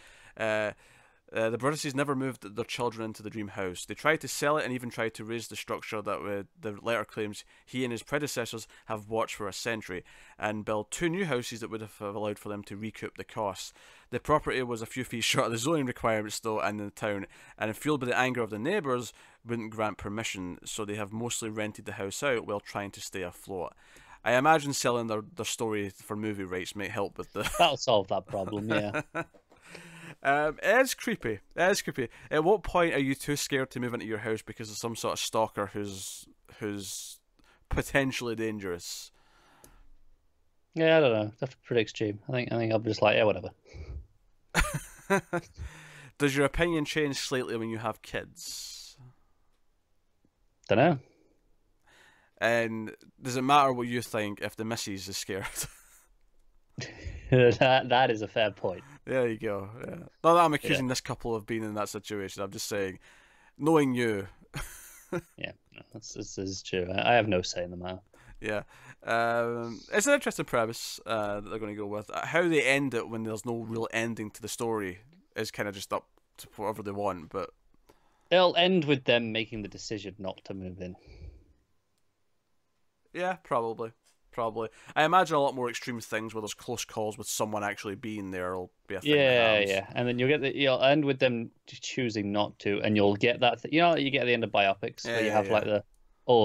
The Brothers never moved their children into the dream house. They tried to sell it and even tried to raise the structure that the letter claims he and his predecessors have watched for a century, and build 2 new houses that would have allowed for them to recoup the costs. The property was a few feet short of the zoning requirements though in the town, and fueled by the anger of the neighbours, wouldn't grant permission, so they have mostly rented the house out while trying to stay afloat. I imagine selling their story for movie rights might help with the... That'll solve that problem, yeah. It is creepy. At what point are you too scared to move into your house because of some sort of stalker who's potentially dangerous. Yeah, I don't know. That's pretty extreme. I think I'm just like, yeah, whatever. Does your opinion change slightly when you have kids? Don't know. And does it matter what you think if the missus is scared? That is a fair point. There you go. Yeah. Not that I'm accusing this couple of being in that situation. I'm just saying, knowing you. Yeah, this is true. I have no say in the matter. Yeah. It's an interesting premise that they're going to go with. How they end it when there's no real ending to the story is kind of just up to whatever they want. But it'll end with them making the decision not to move in. Yeah, probably. I imagine a lot more extreme things where there's close calls with someone actually being there will be a thing. Yeah. And then you'll end with them choosing not to, and you'll get that. You get at the end of biopics where you have like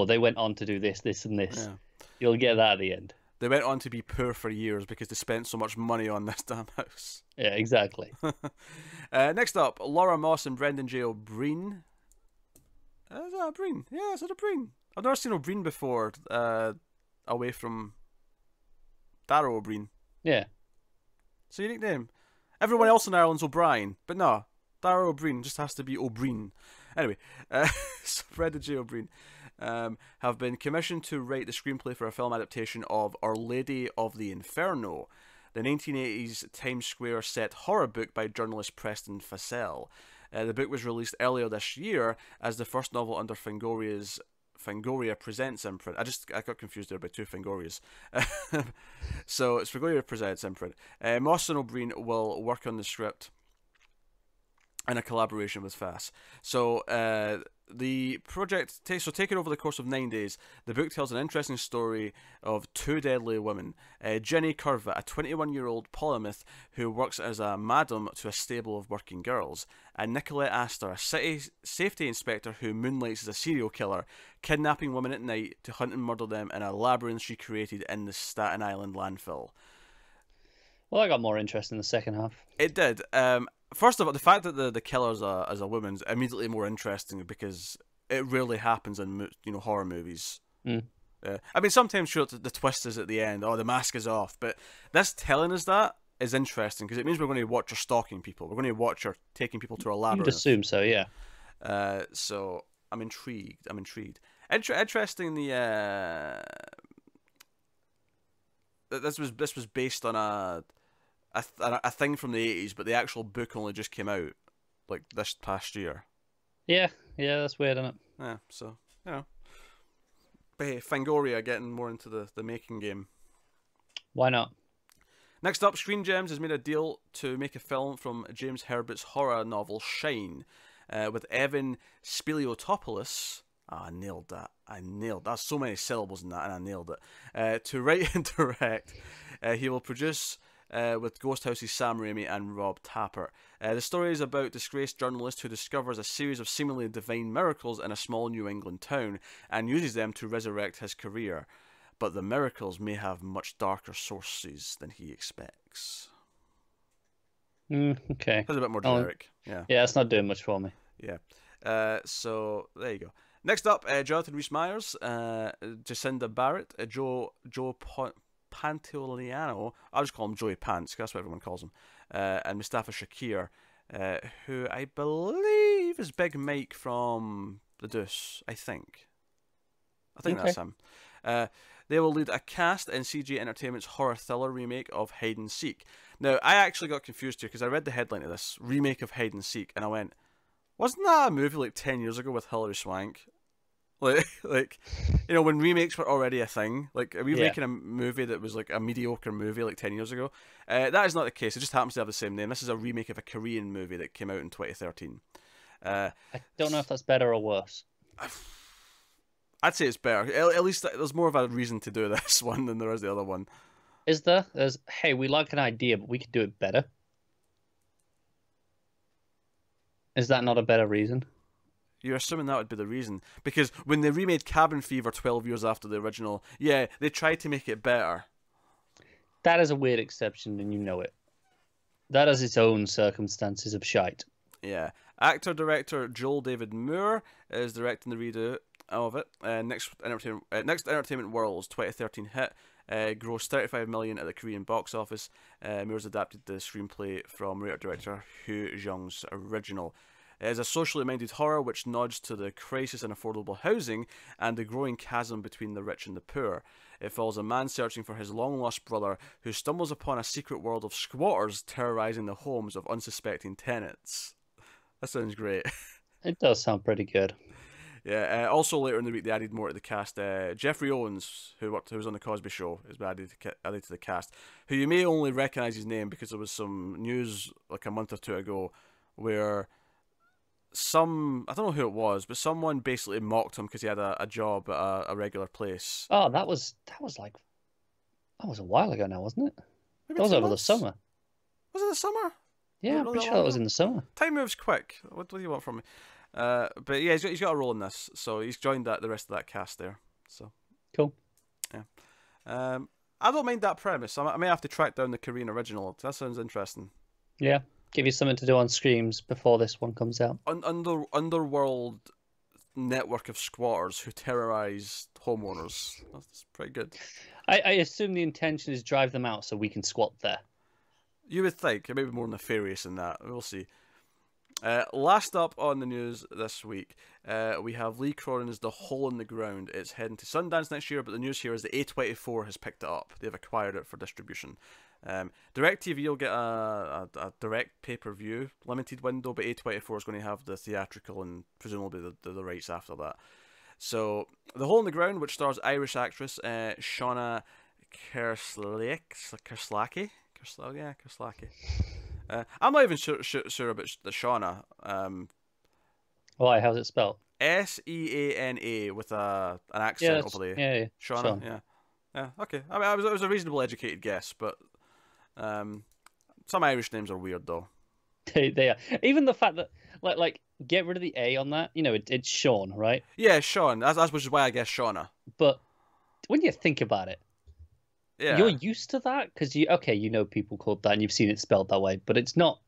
they went on to do this, this, and this. Yeah. You'll get that at the end. They went on to be poor for years because they spent so much money on this damn house. Yeah, exactly. Next up, Laura Moss and Brendan J. O'Brien. Is that O'Brien? Yeah, is that O'Brien? I've never seen O'Brien before. Away from Darrow O'Brien. Yeah. It's a unique name. Everyone else in Ireland's O'Brien, but no, Darrow O'Brien just has to be O'Brien. Anyway, so Brendan J. O'Brien have been commissioned to write the screenplay for a film adaptation of Our Lady of the Inferno, the 1980s Times Square set horror book by journalist Preston Fassell. The book was released earlier this year as the first novel under Fangoria Presents imprint. I got confused there by two Fangorias. So it's Fangoria Presents imprint. Moss and O'Brien will work on the script in a collaboration with Fass. So the project taken over the course of 9 days, the book tells an interesting story of two deadly women. Jenny Curva, a 21-year-old polymath who works as a madam to a stable of working girls, and Nicolette Astor, a city safety inspector who moonlights as a serial killer, kidnapping women at night to hunt and murder them in a labyrinth she created in the Staten Island landfill. Well, I got more interest in the second half. It did. First of all, the fact that the killer's as a woman's immediately more interesting because it rarely happens in horror movies. I mean, sometimes sure the twist is at the end. Oh, the mask is off, but this telling us that is interesting because it means we're going to watch her stalking people. We're going to watch her taking people to a labyrinth. You'd assume so, yeah. So I'm intrigued. Interesting. This was based on a thing from the 80s, but the actual book only just came out like this past year. Yeah, that's weird, isn't it? Yeah, so but hey, Fangoria getting more into the making game. Why not? Next up, Screen Gems has made a deal to make a film from James Herbert's horror novel Shine, with Evan Spiliotopoulos. I nailed that. That's so many syllables in that, and I nailed it. To write and direct, he will produce with Ghost House's Sam Raimi and Rob Tapert. The story is about a disgraced journalist who discovers a series of seemingly divine miracles in a small New England town and uses them to resurrect his career. But the miracles may have much darker sources than he expects. Okay. That's a bit more generic. Yeah, it's not doing much for me. Yeah. So there you go. Next up, Jonathan Rhys-Meyers, Jacinda Barrett, Joe Pantoliano. I'll just call him Joey Pants, because that's what everyone calls him. And Mustafa Shakir, who I believe is Big Mike from The Deuce, I think. That's him. They will lead a cast in CG Entertainment's horror thriller remake of Hide and Seek. Now, I actually got confused here because I read the headline of this, remake of Hide and Seek, and I went, wasn't that a movie like 10 years ago with Hilary Swank? Like, when remakes were already a thing. Like, are we making a movie that was like a mediocre movie like 10 years ago? That is not the case. It just happens to have the same name. This is a remake of a Korean movie that came out in 2013. I don't know if that's better or worse. I'd say it's better. At least there's more of a reason to do this one than there is the other one. Is there? Hey, we like an idea, but we could do it better. Is that not a better reason? You're assuming that would be the reason. Because when they remade Cabin Fever 12 years after the original, they tried to make it better. That is a weird exception, and you know it. That has its own circumstances of shite. Yeah. Actor-director Joel David Moore is directing the redo. of it. Next Entertainment World's 2013 hit grossed 35 million at the Korean box office. Moores adapted the screenplay from writer-director Hu Jung's original. It is a socially minded horror which nods to the crisis in affordable housing and the growing chasm between the rich and the poor. It follows a man searching for his long-lost brother who stumbles upon a secret world of squatters terrorizing the homes of unsuspecting tenants. That sounds great. It does sound pretty good. Yeah. Also later in the week, they added more to the cast. Jeffrey Owens, who was on the Cosby Show, has been added to the cast. Who you may only recognise his name because there was some news like a month or two ago where I don't know who it was, but someone basically mocked him because he had a job at a regular place. Oh, that was a while ago now, wasn't it? Maybe That was 2 over the months? summer. Was it the summer? Yeah, I'm Really pretty that sure that long was ago? in the summer. Time moves quick. What do you want from me? But yeah, he's got a role in this, so he's joined the rest of that cast there. So Cool. yeah. I don't mind that premise. I may have to track down the Korean original. That sounds interesting. Yeah, give you something to do on streams before this one comes out. Underworld network of squatters who terrorize homeowners. That's pretty good. I assume the intention is drive them out so we can squat there. You would think it may be more nefarious than that. We'll see. Last up on the news this week, we have Lee Cronin's The Hole in the Ground. It's heading to Sundance next year, but the news here is that A24 has picked it up. They've acquired it for distribution. DirecTV will get a direct pay-per-view limited window, but A24 is going to have the theatrical and presumably the rights after that. So, The Hole in the Ground, which stars Irish actress Shauna Kerslake. I'm not even sure about the Shauna. Why? How's it spelled? Seana with an accent over the yeah. Shauna. Yeah. Okay. I mean, it was a reasonable educated guess, but some Irish names are weird though. They are. Even the fact that like get rid of the A on that. You know, it's Sean, right? Yeah, Sean. That's which is why I guess Shauna. But when you think about it, Yeah. you're used to that because you know people called that and you've seen it spelled that way, but it's not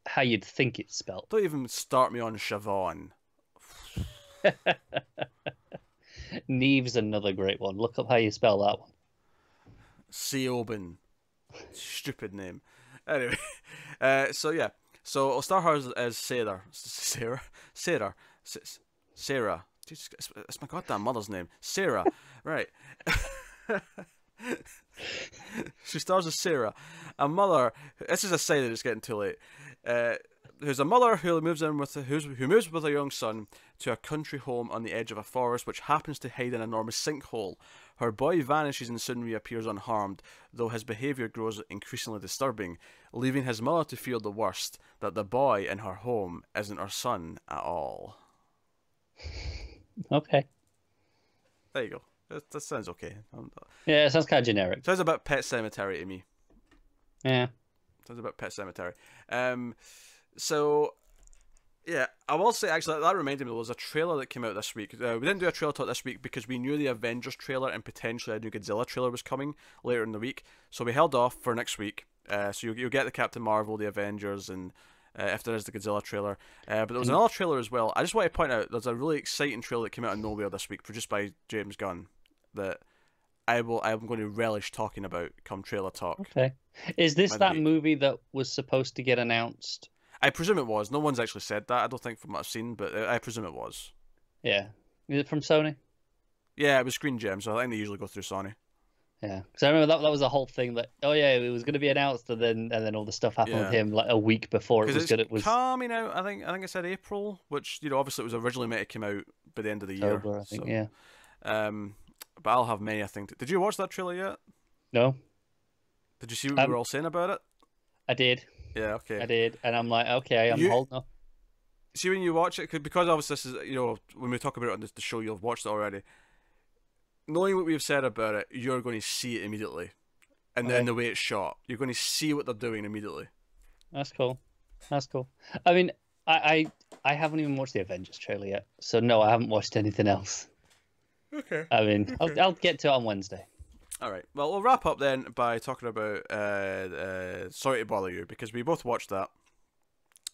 how you'd think it's spelled. Don't even start me on Siobhan. Neve's another great one. Look up how you spell that one. Seobin. Stupid name. Anyway, so I'll start her as Sarah. Sarah. Jesus, it's my goddamn mother's name. Sarah. Right. She stars as Sarah, a mother. This is a sign that it's getting too late. Who's a mother who moves with a young son to a country home on the edge of a forest, which happens to hide an enormous sinkhole. Her boy vanishes and soon reappears unharmed, though his behaviour grows increasingly disturbing, leaving his mother to fear the worst, that the boy in her home isn't her son at all. Okay. There you go. That sounds okay. Yeah, it sounds kind of generic. Sounds about Pet Sematary to me. Yeah. Sounds about Pet Sematary. So, yeah, I will say, actually, that reminded me, there was a trailer that came out this week. We didn't do a trailer talk this week because we knew the Avengers trailer and potentially a new Godzilla trailer was coming later in the week. So we held off for next week. So you'll get the Captain Marvel, the Avengers, and if there is the Godzilla trailer. But there was another trailer as well. I just want to point out, there's a really exciting trailer that came out of nowhere this week, produced by James Gunn, that I'm going to relish talking about come trailer talk. Okay. Is this that movie that was supposed to get announced? I presume it was. No one's actually said that, I don't think, from what I've seen, but I presume it was. Yeah. Is it from Sony? Yeah, it was Screen Gems, so I think they usually go through Sony. Yeah, because I remember that was the whole thing that it was going to be announced, and then all the stuff happened with him like a week before it was good. It was coming out. I think it said April, which obviously it was originally meant to come out by the end of the year. October, I think. So. Yeah. But I'll have many. I think. Did you watch that trailer yet? No. Did you see what we were all saying about it? I did. Yeah. Okay. I did, and I'm like, okay, I'm holding up. See, when you watch it, because obviously this is when we talk about it on the show, you'll have watched it already. Knowing what we've said about it, you're going to see it immediately, and then the way it's shot, you're going to see what they're doing immediately. That's cool. That's cool. I mean, I haven't even watched the Avengers trailer yet, so no, I haven't watched anything else. Okay. I mean, okay. I'll get to it on Wednesday. All right. Well, we'll wrap up then by talking about Sorry to Bother You, because we both watched that,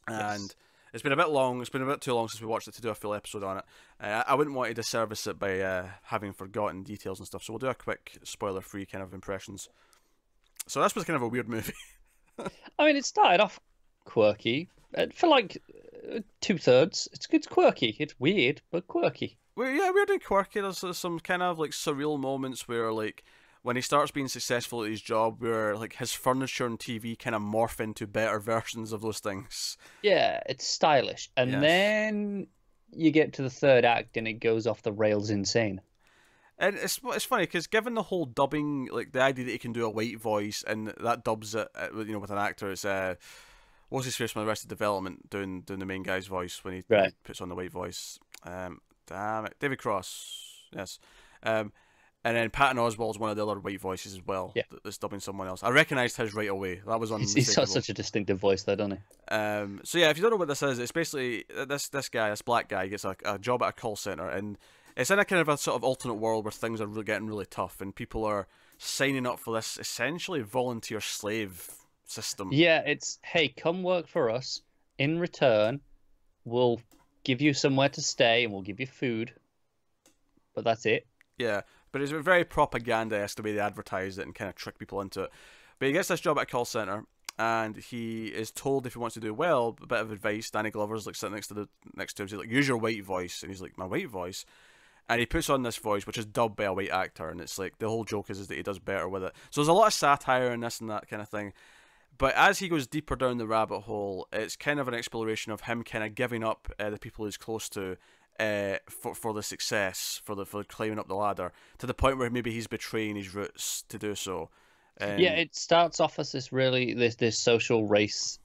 and It's been a bit long. It's been a bit too long since we watched it to do a full episode on it. I wouldn't want to disservice it by having forgotten details and stuff. So we'll do a quick spoiler-free kind of impressions. So this was kind of a weird movie. I mean, it started off quirky for like 2/3. It's quirky. It's weird, but quirky. Weird and quirky. There's some kind of like surreal moments where like when he starts being successful at his job, where like his furniture and TV kind of morph into better versions of those things. Yeah, it's stylish, and Yes. then you get to the third act, and it goes off the rails insane. And it's funny because given the whole dubbing, like the idea that he can do a white voice and that dubs it, with an actor, it's what's his face from Arrested Development doing the main guy's voice when he puts on the white voice. Damn it, David Cross, yes. And then Patton Oswalt's one of the other white voices as well. Yeah. That's dubbing someone else. I recognised his right away. That was unmistakable. He's got such a distinctive voice, though, doesn't he? So yeah, if you don't know what this is, it's basically this black guy gets a job at a call center, and it's in a kind of a sort of alternate world where things are getting really tough, and people are signing up for this essentially volunteer slave system. Yeah, it's, hey, come work for us. In return, we'll give you somewhere to stay and we'll give you food. But that's it. Yeah, but it's very propaganda-esque the way they advertise it and kind of trick people into it. But he gets this job at a call center, and he is told if he wants to do well, a bit of advice. Danny Glover's like sitting next to him. He's like, use your white voice, and he's like, my white voice. And he puts on this voice, which is dubbed by a white actor, and it's like the whole joke is that he does better with it. So there's a lot of satire in this and that kind of thing. But as he goes deeper down the rabbit hole, it's kind of an exploration of him kind of giving up the people he's close to for the success, for climbing up the ladder, to the point where maybe he's betraying his roots to do so. Yeah, it starts off as this social race,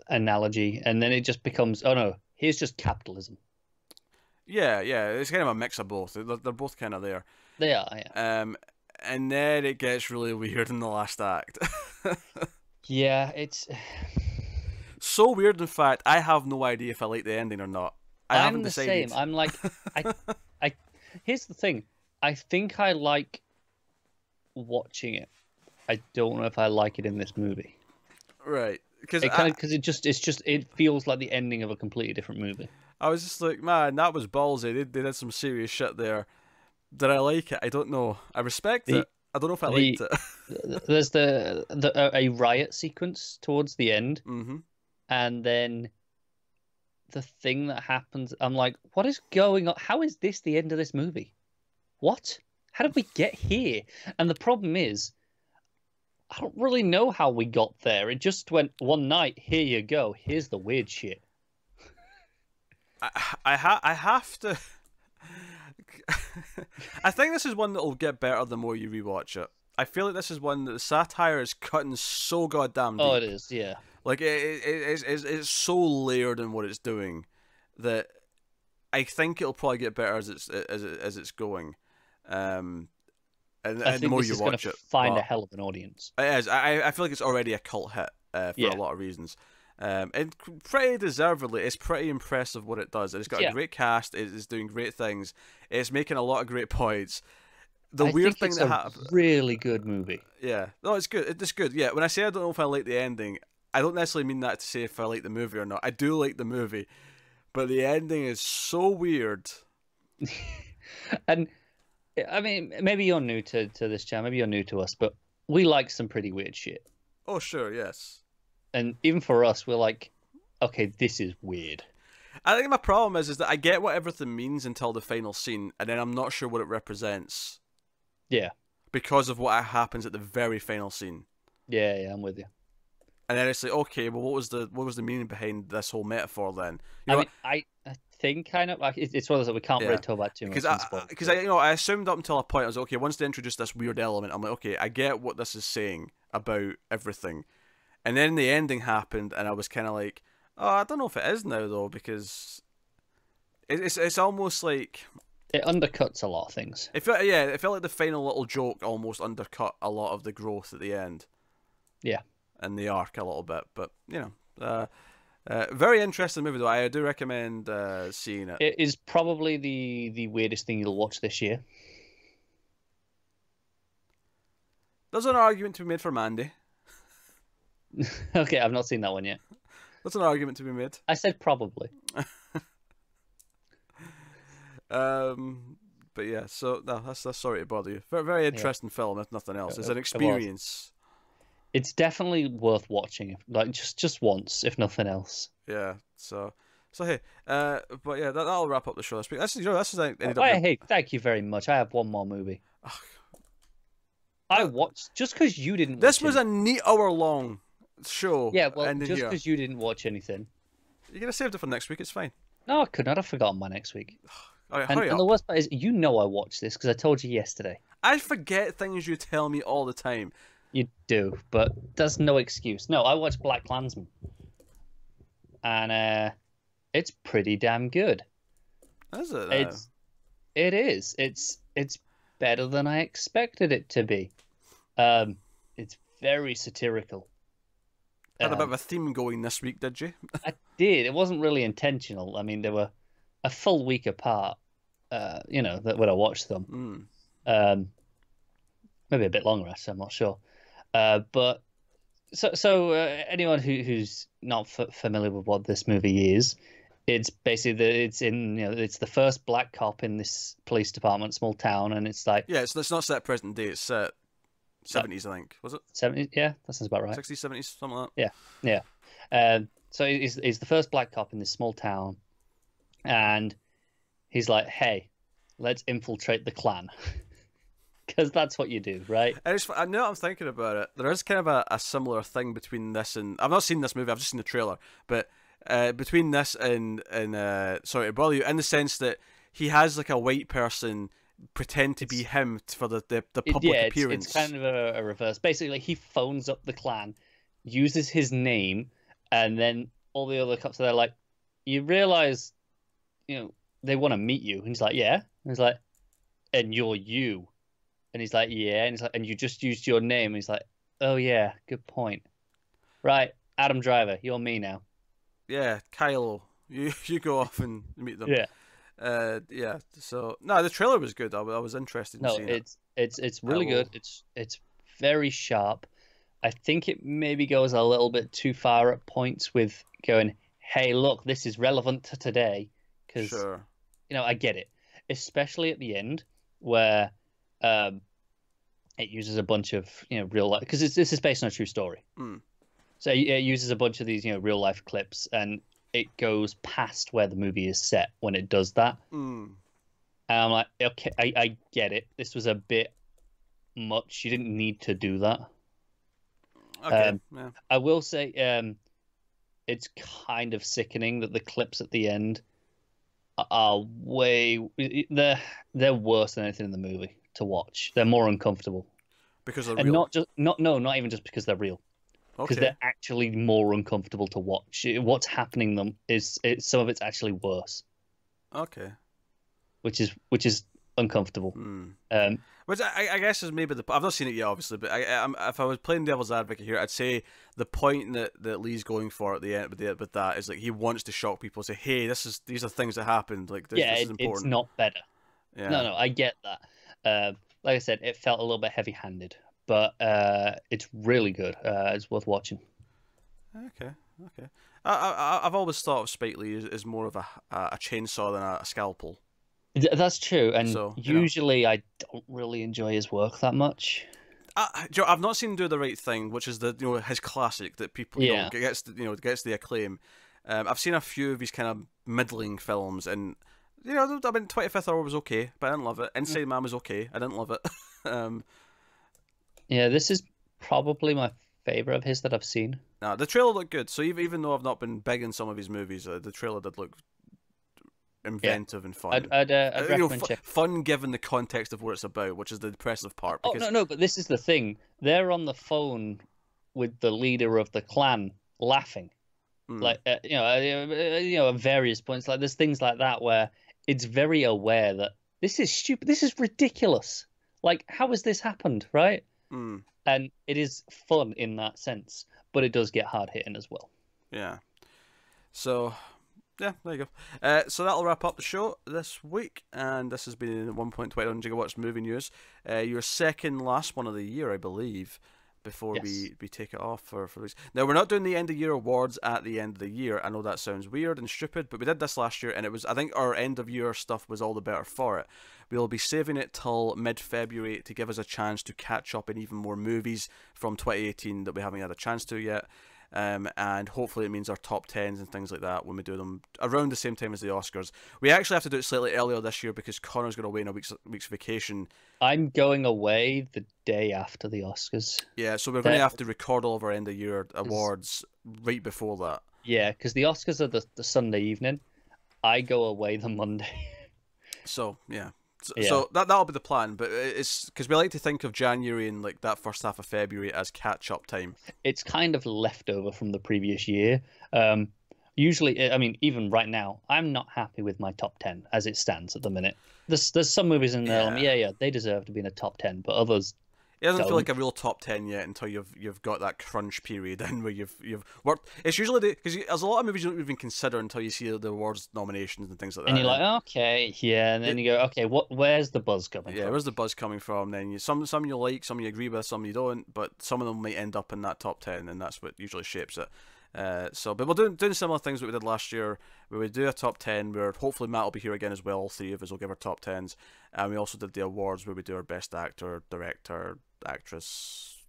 analogy, and then it just becomes, oh no, here's just capitalism. Yeah, it's kind of a mix of both. They're both kind of there. They are, yeah. And then it gets really weird in the last act. Yeah, it's so weird. In fact, I have no idea if I like the ending or not. I'm the same. I'm like, I. Here's the thing. I think I like watching it. I don't know if I like it in this movie. Right, because it feels like the ending of a completely different movie. I was just like, man, that was ballsy. They did some serious shit there. Did I like it? I don't know. I respect it. I don't know if I liked it. There's a riot sequence towards the end, and then the thing that happens. I'm like, what is going on? How is this the end of this movie? What? How did we get here? And the problem is, I don't really know how we got there. It just went one night. Here you go. Here's the weird shit. I have to. I think this is one that will get better the more you rewatch it. I feel like this is one that the satire is cutting so goddamn deep. Oh, it is, yeah. Like it's so layered in what it's doing that I think it'll probably get better as it's going. And the more you watch it, find a hell of an audience. It is. I feel like it's already a cult hit for a lot of reasons. And pretty deservedly, it's pretty impressive what it does. It's got a great cast. It's doing great things. It's making a lot of great points. The weird thing that happens, really good movie. Yeah, no, it's good. It's good. Yeah, when I say I don't know if I like the ending, I don't necessarily mean that to say if I like the movie or not. I do like the movie, but the ending is so weird. And I mean, maybe you're new to this channel. Maybe you're new to us, but we like some pretty weird shit. Oh sure, yes. And even for us, we're like, okay, this is weird. I think my problem is that I get what everything means until the final scene, and then I'm not sure what it represents. Yeah. Because of what happens at the very final scene. Yeah, I'm with you. And then it's like, okay, well, what was the meaning behind this whole metaphor then? I think kind of like it's one of those that we can't really talk about too much. Because I assumed up until a point I was like, okay, once they introduce this weird element, I'm like, okay, I get what this is saying about everything. And then the ending happened, and I was kind of like, oh, I don't know if it is now, though, because it's almost like... It undercuts a lot of things. It felt like the final little joke almost undercut a lot of the growth at the end. Yeah. And the arc a little bit, but, very interesting movie, though. I do recommend seeing it. It is probably the weirdest thing you'll watch this year. There's an argument to be made for Mandy. Okay, I've not seen that one yet. That's an argument to be made. I said probably. But yeah, so no, that's sorry to bother you. Very, very interesting film, if nothing else. It's an experience. It's definitely worth watching, like just once, if nothing else. Yeah. So hey, but yeah, that'll wrap up the show this week. Hey, thank you very much. I have one more movie. I watched just because you didn't. This was a neat hour-long show. Yeah, well, just because you didn't watch anything. You're gonna save it for next week. It's fine. No, I could not have forgotten by next week. All right, hurry up. And the worst part is, you know, I watched this because I told you yesterday. I forget things you tell me all the time. You do, but that's no excuse. No, I watched BlacKkKlansman, and it's pretty damn good. Is it? It is. It's better than I expected it to be. It's very satirical. Had a bit of a theme going this week, did you? I did. It wasn't really intentional. I mean, they were a full week apart. You know, when I watched them. Maybe a bit longer, actually. I'm not sure. But so anyone who's not familiar with what this movie is, it's basically it's the first black cop in this police department, small town, and it's like it's not set present day. It's set 70s, I think. Was it 70s? Yeah, that sounds about right. 60s, 70s, something like that. Yeah. So he's the first black cop in this small town, and he's like, "Hey, let's infiltrate the Klan." Because that's what you do, right? I know I'm thinking about it. There is kind of a similar thing between this and... I've not seen this movie, I've just seen the trailer. But between this and sorry to bother you, in the sense that he has like a white person pretend to be him for the public appearance. It's kind of a reverse. Basically, he phones up the Klan, uses his name, and then all the other cops are there like, you realise, you know, they want to meet you. And he's like, yeah. And he's like, and you're you. And he's like, yeah. And he's like, and you just used your name. And he's like, oh yeah, good point. Right, Adam Driver, you're me now. Yeah, Kylo, you go off and meet them. Yeah. Yeah. So no, the trailer was good. I was interested in seeing it. It's really good. It's very sharp. I think it maybe goes a little bit too far at points with going, hey, look, this is relevant to today. Because, you know, I get it. Especially at the end where it uses a bunch of, you know, real life... Because this is based on a true story. So it uses a bunch of these, you know, real life clips, and it goes past where the movie is set when it does that. And I'm like, okay, I get it. This was a bit much. You didn't need to do that. Okay. Yeah. I will say it's kind of sickening that the clips at the end are they're worse than anything in the movie to watch. They're more uncomfortable because they're real. And not even just because they're real. Because they're actually more uncomfortable to watch. What's happening them is some of it's actually worse. Okay. Which is uncomfortable. Which I guess is maybe I've not seen it yet, obviously, but if I was playing devil's advocate here, I'd say the point that Lee's going for at the end with that is like he wants to shock people, say, hey, these are things that happened. Like this is important. It's not better. Yeah. No, I get that. Like I said, it felt a little bit heavy-handed, but it's really good. It's worth watching. Okay. I've always thought of Spike Lee as more of a chainsaw than a scalpel. That's true, and usually I don't really enjoy his work that much. I've not seen him do The Right Thing, which is his classic that people gets the acclaim. I've seen a few of his kind of middling films, and I mean 25th Hour was okay, but I didn't love it. Inside Man was okay, I didn't love it. Yeah, this is probably my favorite of his that I've seen. Nah, the trailer looked good. So even though I've not been big in some of his movies, the trailer did look inventive and fun. I'd recommend check. Fun given the context of what it's about, which is the impressive part. Because... no, but this is the thing. They're on the phone with the leader of the Klan, laughing, like at various points. Like there's things like that where it's very aware that this is stupid. This is ridiculous. Like, how has this happened, right? And it is fun in that sense, but it does get hard hitting as well. Yeah. So. Yeah, there you go. So that'll wrap up the show this week, and this has been 1.21 Jigowatts movie news. Your second last one of the year, I believe. before Yes. we take it off for weeks. Now, we're not doing the end of year awards at the end of the year. I know that sounds weird and stupid, but we did this last year, and I think our end of year stuff was all the better for it. We'll be saving it till mid-February to give us a chance to catch up on even more movies from 2018 that we haven't had a chance to yet. And hopefully it means our top 10s and things like that when we do them around the same time as the Oscars. We actually have to do it slightly earlier this year because Connor's going away on a week's vacation. I'm going away the day after the Oscars. Yeah, so we're going to have to record all of our end of year awards right before that. Yeah, because the Oscars are the Sunday evening. I go away the Monday. So, yeah. Yeah. So that'll be the plan, but it's because we like to think of January and like that first half of February as catch-up time. It's kind of leftover from the previous year. Usually, I mean, even right now, I'm not happy with my top 10 as it stands at the minute. There's some movies in there, yeah, they deserve to be in the top 10, but others It doesn't don't. feel like a real top 10 yet until you've got that crunch period in where you've worked. It's usually because there's a lot of movies you don't even consider until you see the awards nominations and things like that. And you're like, okay, yeah, and then you go, okay, where's the buzz coming from? Yeah, where's the buzz coming from? Then some you like, some you agree with, some you don't, but some of them might end up in that top 10, and that's what usually shapes it. But we're doing similar things that we did last year, where we do a top 10, where hopefully Matt will be here again as well. All three of us will give our top 10s, and we also did the awards where we do our best actor, director, actress,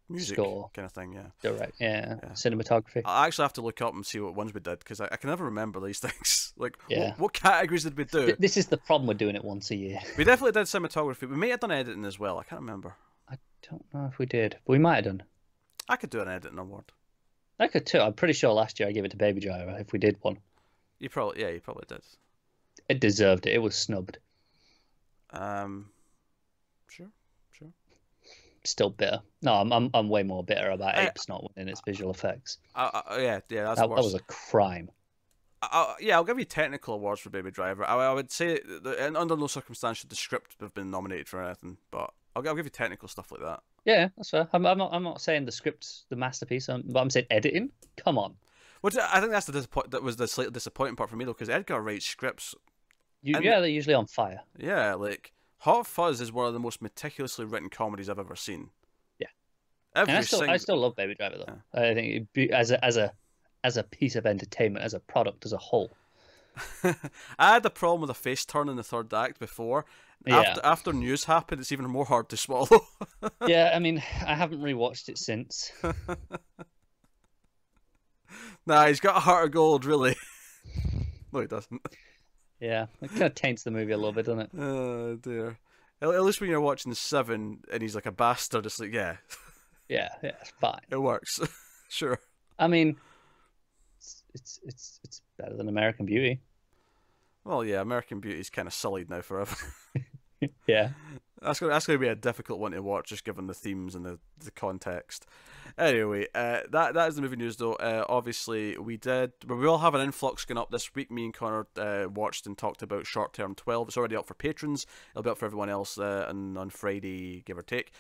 music, score kind of thing. Yeah, direct, yeah. Cinematography. I actually have to look up and see what ones we did because I can never remember these things. Like, Yeah. what categories did we do? This is the problem with doing it once a year. We definitely did cinematography. We may have done editing as well. I can't remember. I don't know if we did, but we might have done. I could do an editing award. I could too. I'm pretty sure last year I gave it to Baby Driver if we did one. You probably did. It deserved it. It was snubbed. Sure. Still bitter. No, I'm way more bitter about Apes not winning its visual effects. Yeah, that's That worse. was a crime. I'll give you technical awards for Baby Driver. I would say that under no circumstance should the script have been nominated for anything, but I'll give you technical stuff like that. Yeah, that's fair. I'm not saying the script's the masterpiece, but I'm saying editing. Come on. Which I think that was the slightly disappointing part for me though, because Edgar writes scripts. Yeah, they're usually on fire. Yeah, like Hot Fuzz is one of the most meticulously written comedies I've ever seen. Yeah, and I still love Baby Driver though. Yeah. I think it'd be, as a piece of entertainment, as a product as a whole. I had the problem with a face turn in the third act before. Yeah. After news happened, it's even more hard to swallow. Yeah, I mean, I haven't rewatched it since. Nah, he's got a heart of gold, really. No, he doesn't. Yeah, it kind of taints the movie a little bit, doesn't it? Oh dear. At least when you're watching Seven and he's like a bastard, it's like Yeah, it's fine. it works. Sure. I mean, it's better than American Beauty. Well, yeah, American Beauty's kind of sullied now forever. Yeah. That's gonna be a difficult one to watch, just given the themes and the context. Anyway, that is the movie news though. Obviously, we all have an influx going up this week. Me and Connor watched and talked about Short Term 12. It's already up for patrons. It'll be up for everyone else on Friday, give or take.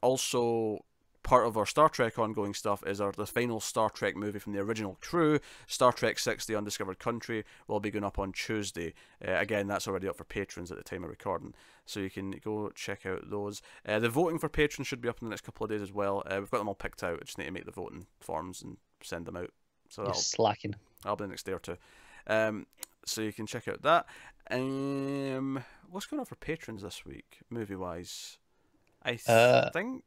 Also, part of our Star Trek ongoing stuff is the final Star Trek movie from the original crew, Star Trek 6: The Undiscovered Country, will be going up on Tuesday. Again, that's already up for patrons at the time of recording, so you can go check out those. The voting for patrons should be up in the next couple of days as well. We've got them all picked out. I just need to make the voting forms and send them out. So You're slacking. That'll be the next day or two. So you can check out that. What's going on for patrons this week, movie-wise? I think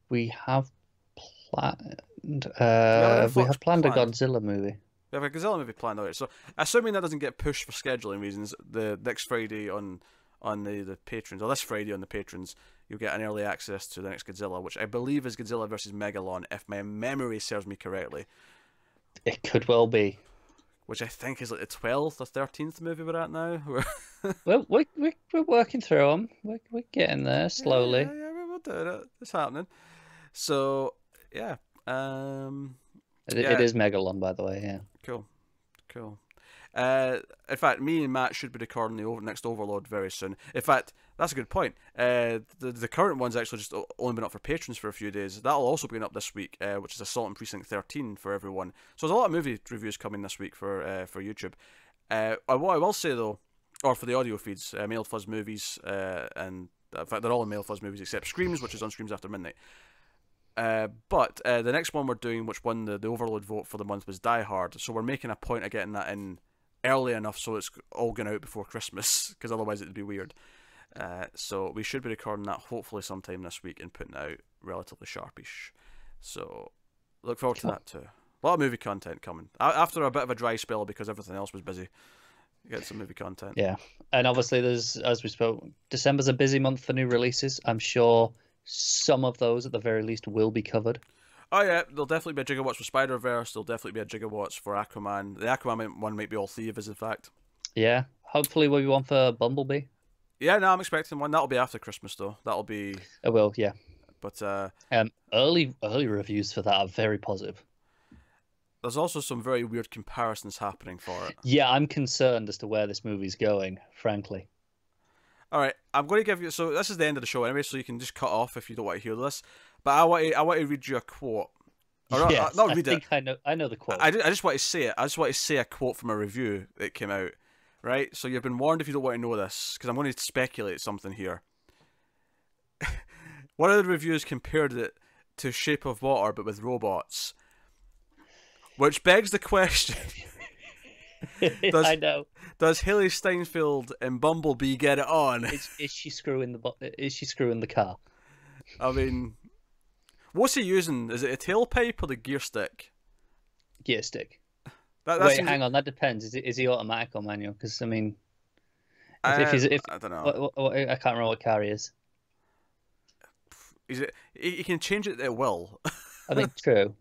we have planned. We have planned a Godzilla movie. We have a Godzilla movie planned already. So, assuming that doesn't get pushed for scheduling reasons, the next Friday on the patrons, or this Friday on the patrons, you'll get an early access to the next Godzilla, which I believe is Godzilla versus Megalon, if my memory serves me correctly. It could well be. Which I think is like the 12th or 13th movie we're at now. Well, we're working through them. We're getting there slowly. Yeah, we're doing it. It's happening. So, yeah. It is Megalon, by the way, yeah. Cool. In fact, me and Matt should be recording the next Overload very soon. In fact, that's a good point. The current one's actually just only been up for patrons for a few days. That'll also be up this week, which is Assault on Precinct 13 for everyone. So there's a lot of movie reviews coming this week for YouTube. What I will say though, or for the audio feeds, Male Fuzz Movies, and in fact they're all in Male Fuzz Movies except Screams, which is on Screams After Midnight. But the next one we're doing, which won the overload vote for the month, was Die Hard. So we're making a point of getting that in early enough so it's all going out before Christmas, because otherwise it'd be weird. So we should be recording that hopefully sometime this week and putting it out relatively sharpish. So look forward to that too. A lot of movie content coming after a bit of a dry spell because everything else was busy. Get some movie content. Yeah, and obviously there's, as we spoke, December's a busy month for new releases. I'm sure some of those at the very least will be covered. Oh yeah, there'll definitely be a Gigawatts for Spider-Verse. There'll definitely be a Gigawatts for Aquaman. The Aquaman one might be all three of us, in fact. Yeah, hopefully we'll be one for Bumblebee. Yeah, no, I'm expecting one. That'll be after Christmas though. That'll be. It will, yeah. But early reviews for that are very positive. There's also some very weird comparisons happening for it. Yeah, I'm concerned as to where this movie's going, frankly. All right, I'm going to give you. So this is the end of the show anyway, so you can just cut off if you don't want to hear this. But I want to read you a quote. Or yes, not read it. I know the quote. I just want to say it. I just want to say a quote from a review that came out. Right, so you've been warned if you don't want to know this, because I'm going to speculate something here. One of the reviews compared it to Shape of Water, but with robots. Which begs the question: I know. Does Haley Steinfeld and Bumblebee get it on? Is she screwing the car? I mean, what's he using? Is it a tailpipe or the gear stick? Gear stick. Wait, hang on. That depends. Is he automatic or manual? Because I mean, if I don't know. I can't remember what car he is. He can change it at will. I think true.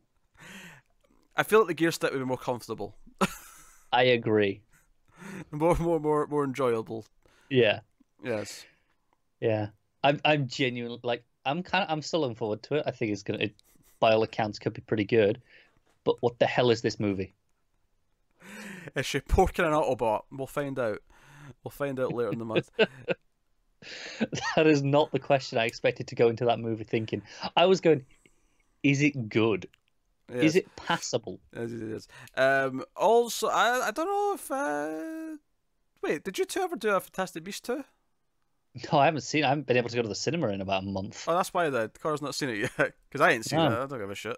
I feel like the gear stick would be more comfortable. I agree. More enjoyable. Yeah. Yes. Yeah. I'm genuinely I'm still looking forward to it. I think by all accounts, could be pretty good. But what the hell is this movie? Is she porking an Autobot? We'll find out. We'll find out later in the month. That is not the question I expected to go into that movie thinking. I was going, is it good? Yes. Is it passable? Yes, it is. Also, I don't know if... Wait, did you two ever do a Fantastic Beasts 2? No, I haven't seen it. I haven't been able to go to the cinema in about a month. Oh, that's why the car's not seen it yet. Because I ain't seen it. I don't give a shit.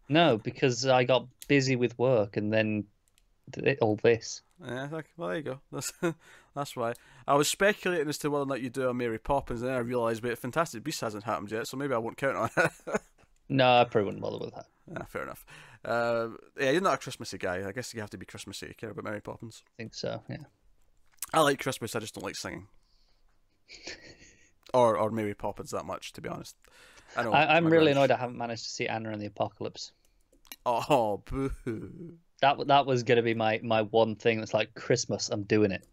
No, because I got busy with work and then all this. Yeah, well, there you go. That's why. I was speculating as to whether or not you do a Mary Poppins, and then I realised, wait, Fantastic Beasts hasn't happened yet, so maybe I won't count on it. No, I probably wouldn't bother with that. Yeah, fair enough. Yeah, you're not a Christmassy guy. I guess you have to be Christmassy to care about Mary Poppins. I think so, yeah. I like Christmas, I just don't like singing. or Mary Poppins that much, to be honest. I'm really annoyed I haven't managed to see Anna and the Apocalypse. Oh, boo. That was going to be my one thing that's like, Christmas, I'm doing it.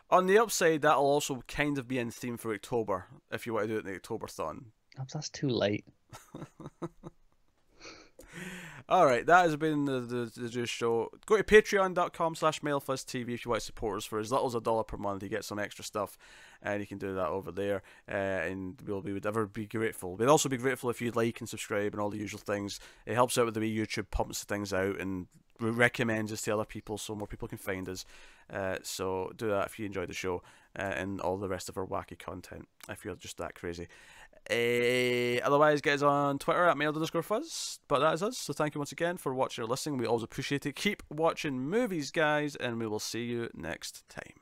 On the upside, that'll also kind of be in theme for October, if you want to do it in the October-thon. That's too late. Alright, that has been the Juice Show. Go to patreon.com/MailFuzzTV if you want to support us for as little as $1 per month. You get some extra stuff, and you can do that over there, and we would ever be grateful. We'd also be grateful if you'd like and subscribe and all the usual things. It helps out with the way YouTube pumps things out and recommends us to other people so more people can find us. So do that if you enjoy the show and all the rest of our wacky content, if you're just that crazy. Otherwise, get us on Twitter at mail_fuzz. But that is us. So thank you once again for watching or listening. We always appreciate it. Keep watching movies, guys, and we will see you next time.